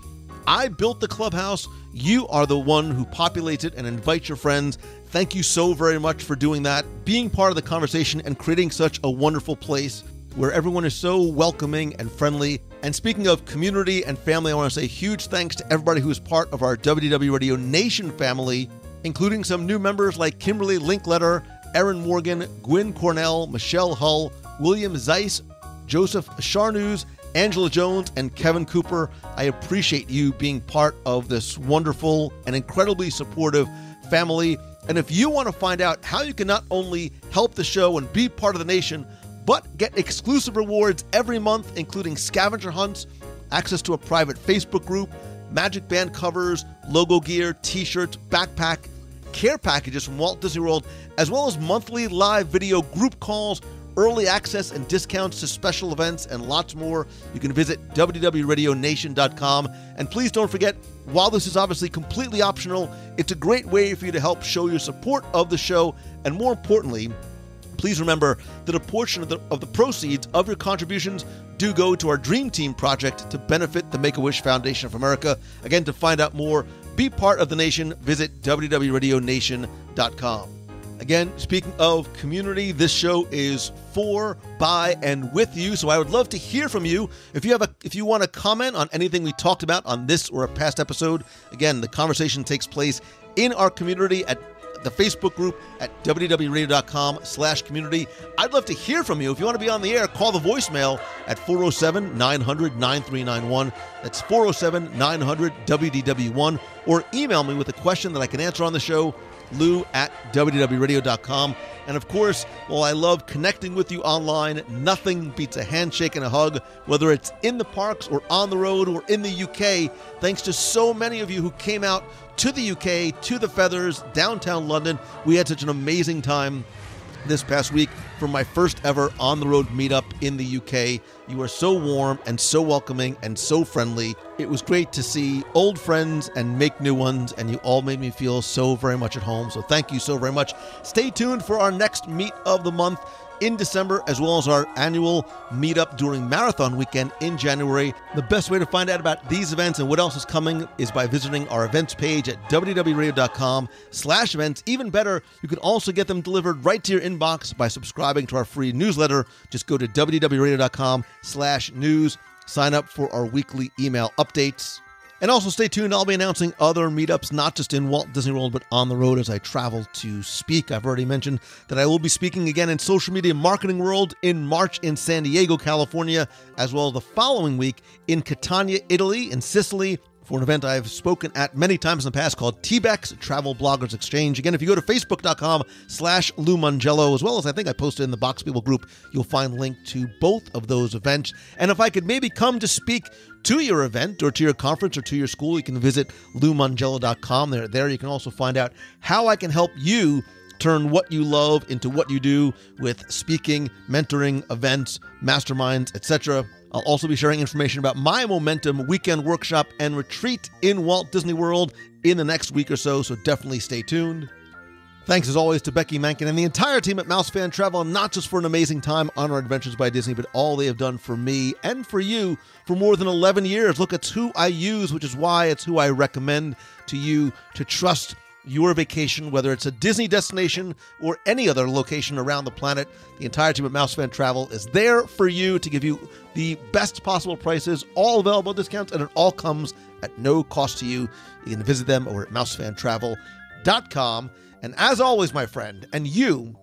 I built the clubhouse. You are the one who populates it and invites your friends. Thank you so very much for doing that, being part of the conversation and creating such a wonderful place where everyone is so welcoming and friendly. And speaking of community and family, I want to say huge thanks to everybody who is part of our WDW Radio Nation family, including some new members like Kimberly Linkletter, Erin Morgan, Gwyn Cornell, Michelle Hull, William Zeiss, Joseph Charnews, Angela Jones, and Kevin Cooper. I appreciate you being part of this wonderful and incredibly supportive family. And if you want to find out how you can not only help the show and be part of the nation, but get exclusive rewards every month, including scavenger hunts, access to a private Facebook group, Magic Band covers, logo gear, t-shirts, backpack, care packages from Walt Disney World, as well as monthly live video group calls, early access and discounts to special events, and lots more, you can visit WDWRadioNation.com. And please don't forget, while this is obviously completely optional, it's a great way for you to help show your support of the show, and more importantly, please remember that a portion of the proceeds of your contributions do go to our Dream Team project to benefit the Make-A-Wish Foundation of America. Again, to find out more, be part of the nation, visit WDWRadioNation.com. Again, speaking of community, this show is for, by, and with you, so I would love to hear from you. If you want to comment on anything we talked about on this or a past episode, again, the conversation takes place in our community at the Facebook group at WDWRadio.com/community. I'd love to hear from you. If you want to be on the air, call the voicemail at 407-900-9391. That's 407-900-WDW1. Or email me with a question that I can answer on the show, lou@WDWRadio.com. And of course, while I love connecting with you online, nothing beats a handshake and a hug, whether it's in the parks or on the road or in the UK. Thanks to so many of you who came out to the UK, to the Feathers, downtown London. We had such an amazing time this past week for my first ever on-the-road meetup in the UK. You are so warm and so welcoming and so friendly. It was great to see old friends and make new ones, and you all made me feel so very much at home. So thank you so very much. Stay tuned for our next Meet of the Month in December, as well as our annual meetup during Marathon Weekend in January. The best way to find out about these events and what else is coming is by visiting our events page at WDWRadio.com/events. Even better, you can also get them delivered right to your inbox by subscribing to our free newsletter. Just go to WDWRadio.com/news, sign up for our weekly email updates. And also stay tuned. I'll be announcing other meetups, not just in Walt Disney World, but on the road as I travel to speak. I've already mentioned that I will be speaking again in Social Media Marketing World in March in San Diego, California, as well as the following week in Catania, Italy, in Sicily, for an event I've spoken at many times in the past called TBEX, Travel Bloggers Exchange. Again, if you go to facebook.com/Lou Mongello, as well as I think I posted in the Box People group, you'll find a link to both of those events. And if I could maybe come to speak to your event or to your conference or to your school, you can visit LouMongello.com. There you can also find out how I can help you turn what you love into what you do with speaking, mentoring, events, masterminds, etc. I'll also be sharing information about my Momentum weekend workshop and retreat in Walt Disney World in the next week or so definitely stay tuned. Thanks as always to Becky Mankin and the entire team at Mouse Fan Travel, not just for an amazing time on our Adventures by Disney, but all they have done for me and for you for more than 11 years. Look, it's who I use, which is why it's who I recommend to you to trust your vacation, whether it's a Disney destination or any other location around the planet. The entire team at Mouse Fan Travel is there for you to give you the best possible prices, all available discounts, and it all comes at no cost to you. You can visit them over at mousefantravel.com. And as always, my friend, and you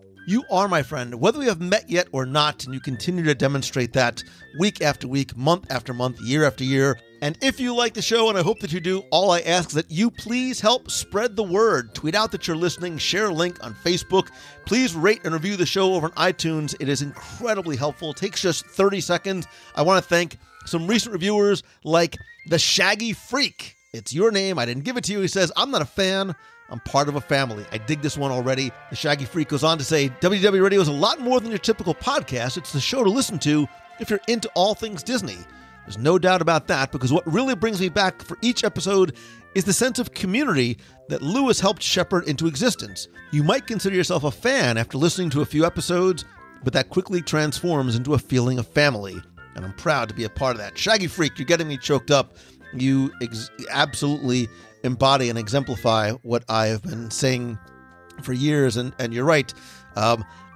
are my friend, whether we have met yet or not, and you continue to demonstrate that week after week, month after month, year after year. And if you like the show, and I hope that you do, all I ask is that you please help spread the word. Tweet out that you're listening, share a link on Facebook. Please rate and review the show over on iTunes. It is incredibly helpful. It takes just 30 seconds. I want to thank some recent reviewers like The Shaggy Freak. It's your name. I didn't give it to you. He says, I'm not a fan. I'm part of a family. I dig this one already. The Shaggy Freak goes on to say, WDW Radio is a lot more than your typical podcast. It's the show to listen to if you're into all things Disney. There's no doubt about that, because what really brings me back for each episode is the sense of community that Lou has helped shepherd into existence. You might consider yourself a fan after listening to a few episodes, but that quickly transforms into a feeling of family, and I'm proud to be a part of that. Shaggy Freak, you're getting me choked up. You absolutely embody and exemplify what I have been saying for years, and you're right.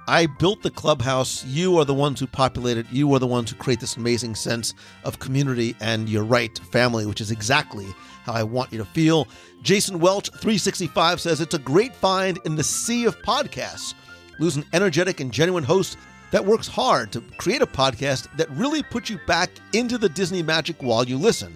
I built the clubhouse. You are the ones who populate it. You are the ones who create this amazing sense of community, and you're right, family, which is exactly how I want you to feel. Jason Welch, 365, says, it's a great find in the sea of podcasts. Lou's an energetic and genuine host that works hard to create a podcast that really puts you back into the Disney magic while you listen.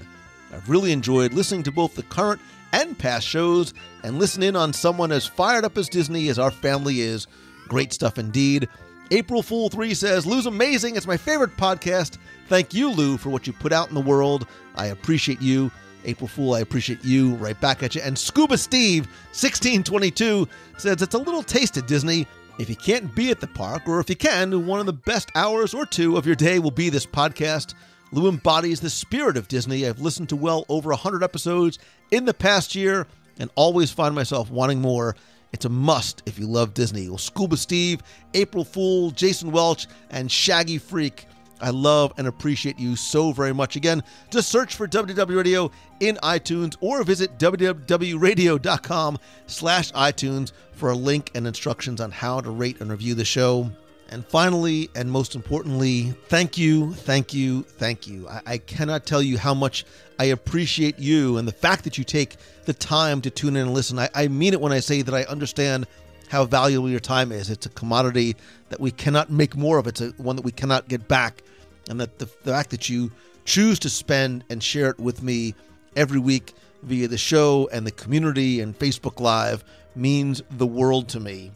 I've really enjoyed listening to both the current and past shows and listen in on someone as fired up as Disney as our family is. Great stuff indeed. April Fool 3 says, Lou's amazing. It's my favorite podcast. Thank you, Lou, for what you put out in the world. I appreciate you. April Fool, I appreciate you. Right back at you. And Scuba Steve, 1622, says, it's a little taste of Disney. If you can't be at the park, or if you can, one of the best hours or two of your day will be this podcast. Lou embodies the spirit of Disney. I've listened to well over 100 episodes in the past year and always find myself wanting more. It's a must if you love Disney. Well, Scuba Steve, April Fool, Jason Welch, and Shaggy Freak, I love and appreciate you so very much. Again, just search for WDW Radio in iTunes or visit www.radio.com/iTunes for a link and instructions on how to rate and review the show. And finally, and most importantly, thank you, thank you, thank you. I cannot tell you how much I appreciate you and the fact that you take the time to tune in and listen. I mean it when I say that I understand how valuable your time is. It's a commodity that we cannot make more of. It's one that we cannot get back. And that the fact that you choose to spend and share it with me every week via the show and the community and Facebook Live means the world to me.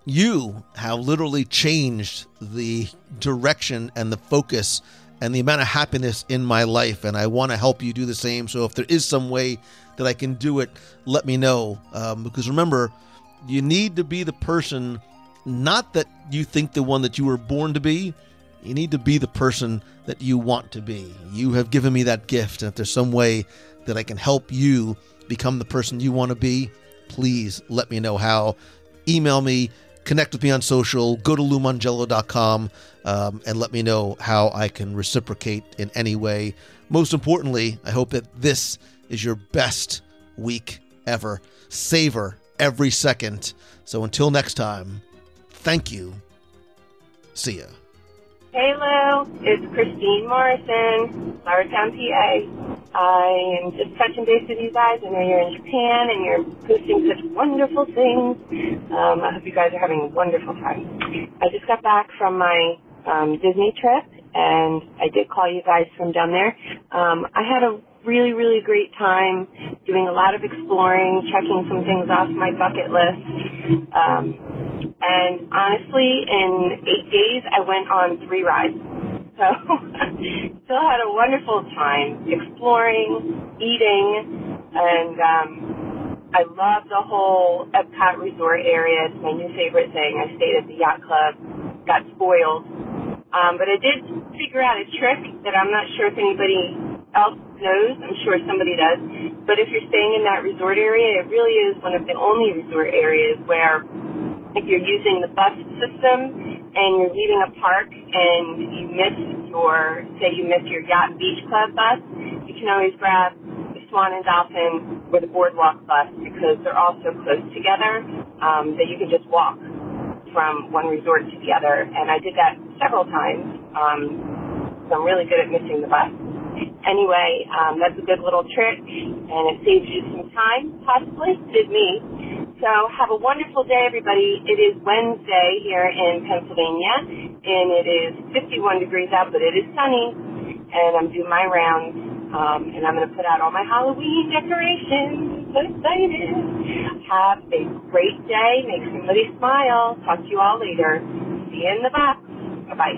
You have literally changed the direction and the focus and the amount of happiness in my life, and I want to help you do the same. So if there is some way that I can do it, let me know. Because remember, you need to be the person, not that you think the one that you were born to be. You need to be the person that you want to be. You have given me that gift, and if there's some way that I can help you become the person you want to be, please let me know how. Email me. Connect with me on social, go to LouMongello.com, and let me know how I can reciprocate in any way. Most importantly, I hope that this is your best week ever. Savor every second. So until next time, thank you. See ya. Hey Lou, it's Christine Morrison, Flowertown, PA. I am just touching base with you guys. I know you're in Japan and you're posting such wonderful things. I hope you guys are having a wonderful time. I just got back from my Disney trip, and I did call you guys from down there. I had a really, really great time doing a lot of exploring, checking some things off my bucket list. And honestly, in 8 days, I went on 3 rides. So still had a wonderful time exploring, eating, and I love the whole Epcot resort area. It's my new favorite thing. I stayed at the yacht club, got spoiled. But I did figure out a trick that I'm not sure if anybody else knows. I'm sure somebody does. But if you're staying in that resort area, it really is one of the only resort areas where if you're using the bus system and you're leaving a park and you miss your Yacht and Beach Club bus, you can always grab the Swan and Dolphin or the Boardwalk bus because they're all so close together that you can just walk from one resort to the other. And I did that several times, so I'm really good at missing the bus. Anyway, that's a good little trick, and it saves you some time, possibly. It did me. So have a wonderful day, everybody. It is Wednesday here in Pennsylvania, and it is 51 degrees out, but it is sunny, and I'm doing my rounds, and I'm going to put out all my Halloween decorations. So excited. Have a great day. Make somebody smile. Talk to you all later. See you in the box. Bye-bye.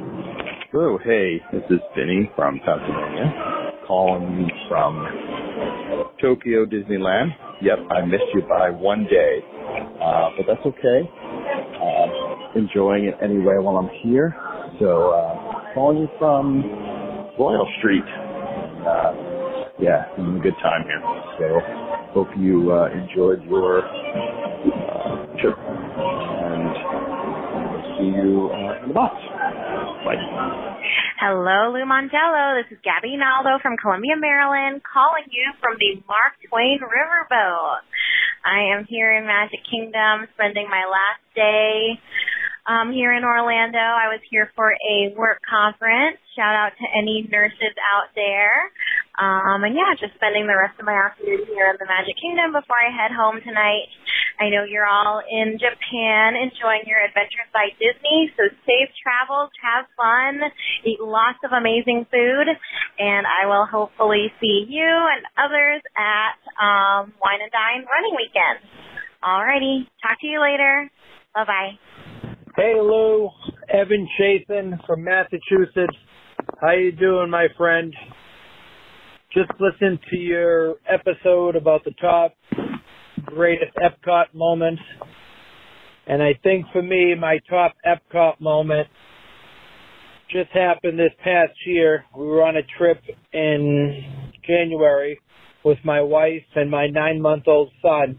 Hello, hey, this is Vinny from Pennsylvania, calling from Tokyo Disneyland. Yep, I missed you by 1 day, but that's okay. Enjoying it anyway while I'm here. So, calling you from Royal Street. Yeah, having a good time here. So, hope you enjoyed your trip, and see you in the box. Bye. Hello, Lou Mongello. This is Gabby Naldo from Columbia, Maryland, calling you from the Mark Twain Riverboat. I am here in Magic Kingdom, spending my last day here in Orlando. I was here for a work conference. Shout out to any nurses out there. And yeah, just spending the rest of my afternoon here in the Magic Kingdom before I head home tonight. I know you're all in Japan enjoying your adventures by Disney, so safe travels, have fun, eat lots of amazing food, and I will hopefully see you and others at Wine and Dine Running Weekend. Alrighty, talk to you later. Bye-bye. Hey, Lou, Evan Chafin from Massachusetts. How you doing, my friend? Just listened to your episode about the top greatest Epcot moments, and I think for me, my top Epcot moment just happened this past year. We were on a trip in January with my wife and my 9-month-old son,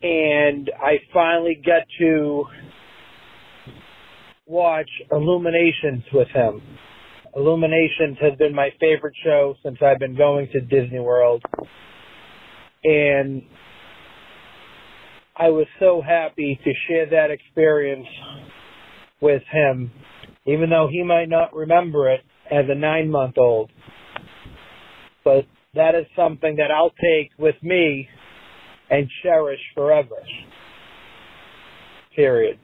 and I finally got to watch Illuminations with him. Illuminations has been my favorite show since I've been going to Disney World. And I was so happy to share that experience with him, even though he might not remember it as a 9-month-old. But that is something that I'll take with me and cherish forever. Period.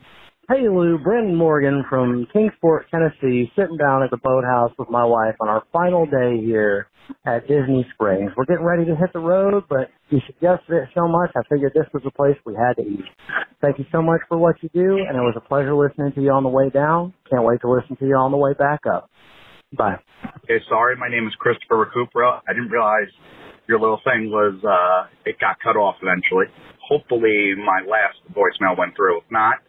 Hey Lou, Brandon Morgan from Kingsport, Tennessee, sitting down at the boathouse with my wife on our final day here at Disney Springs. We're getting ready to hit the road, but you suggested it so much, I figured this was the place we had to eat. Thank you so much for what you do, and it was a pleasure listening to you on the way down. Can't wait to listen to you on the way back up. Bye. Okay, sorry, my name is Christopher Recupero. I didn't realize your little thing was, it got cut off eventually. Hopefully my last voicemail went through. If not,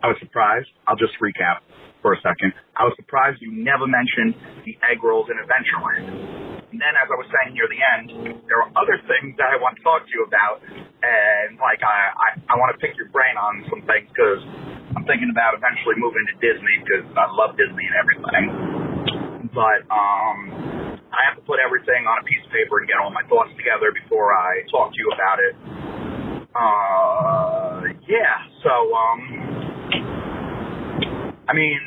I was surprised. I'll just recap for a second. I was surprised you never mentioned the egg rolls in Adventureland. And then, as I was saying near the end, there are other things that I want to talk to you about, and like I want to pick your brain on some things because I'm thinking about eventually moving to Disney because I love Disney and everything. But I have to put everything on a piece of paper and get all my thoughts together before I talk to you about it. So I mean,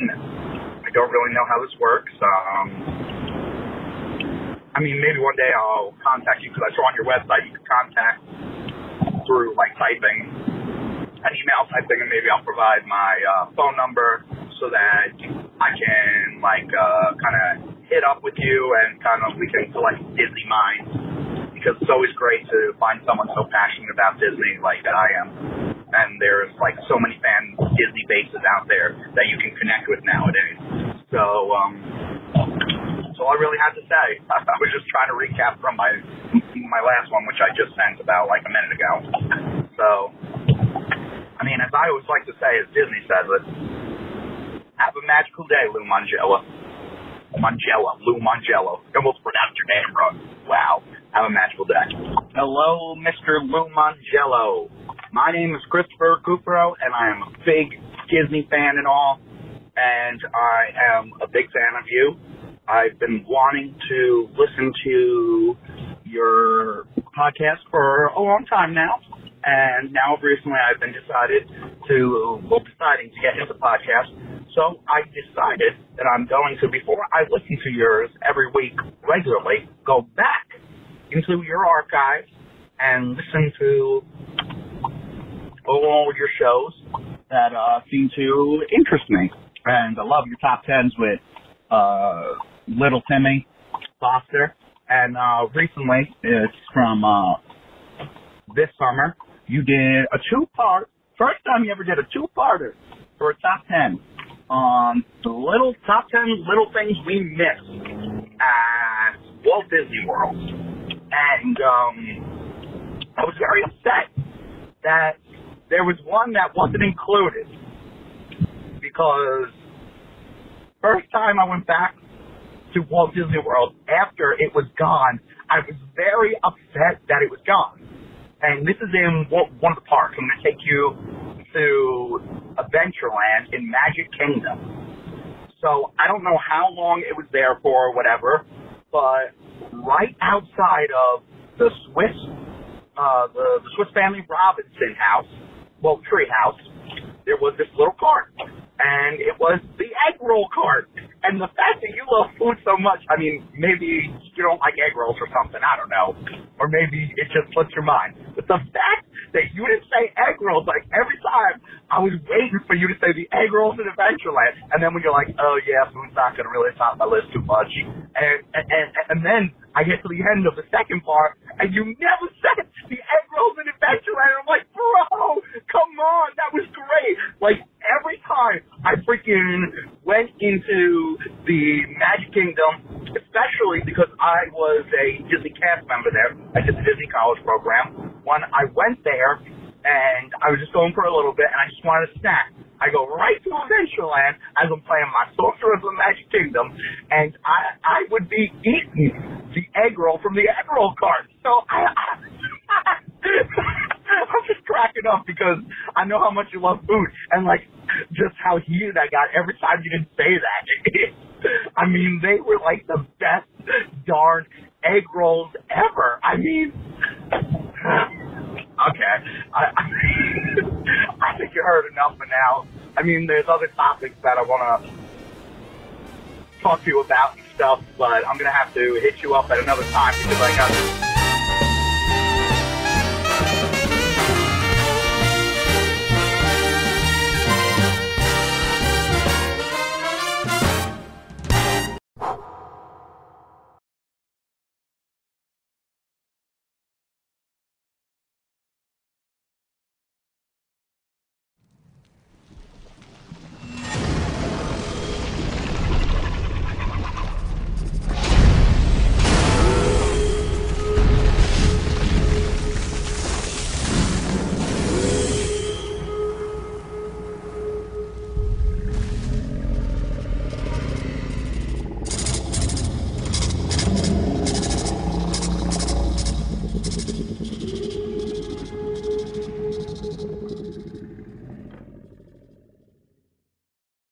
I don't really know how this works. I mean, maybe one day I'll contact you because I saw on your website you can contact through like typing, an email typing, and maybe I'll provide my phone number so that I can like kind of hit up with you and kind of we can collect Disney minds, because it's always great to find someone so passionate about Disney like I am. And there's like so many fan Disney bases out there that you can connect with nowadays. So that's all I really had to say. I was just trying to recap from my last one, which I just sent about like a minute ago. So, I mean, as I always like to say, as Disney says it, have a magical day, Lou Mongello. Lou Mongello. I almost pronounced your name wrong. Wow. Have a magical day. Hello, Mr. Lou Mongello. My name is Christopher Recupero, and I am a big Disney fan and all, and I am a big fan of you. I've been wanting to listen to your podcast for a long time now, and now recently I've been deciding to get into podcast. So I decided that I'm going to, before I listen to yours every week regularly, go back into your archives and listen to all your shows that seem to interest me. And I love your top tens with Little Timmy Foster. And recently, it's from this summer, you did a two-part, first time you ever did a two-parter for a top 10 on the top 10 little things we missed at Walt Disney World. And I was very upset that there was one that wasn't included, because first time I went back to Walt Disney World after it was gone, I was very upset that it was gone. And this is in one of the parks. I'm going to take you to Adventureland in Magic Kingdom. So I don't know how long it was there for or whatever, but right outside of the Swiss Family Robinson house, well, tree house, there was this little cart, and it was the egg roll cart. And the fact that you love food so much, I mean, maybe you don't like egg rolls or something, I don't know. Or maybe it just slipped your mind. But the fact that you didn't say egg rolls, like every time I was waiting for you to say the egg rolls in Adventureland. And then when you're like, oh yeah, food's not going to really top my list too much. And then I get to the end of the second part, and you never said the egg rolls in Adventureland. I'm like, bro, come on, that was great. Like, every time I freaking went into the Magic Kingdom, especially because I was a Disney cast member there, I did the Disney College program, when I went there, and I was just going for a little bit, and I just wanted a snack. I go right to Adventureland as I'm playing my Sorcerer of the Magic Kingdom, and I would be eating the egg roll from the egg roll cart. So I'm just cracking up because I know how much you love food, and like just how heated I got every time you didn't say that. I mean, they were like the best darn egg rolls ever. I mean, okay, I think you heard enough for now. I mean, there's other topics that I want to talk to you about and stuff, but I'm going to have to hit you up at another time because I got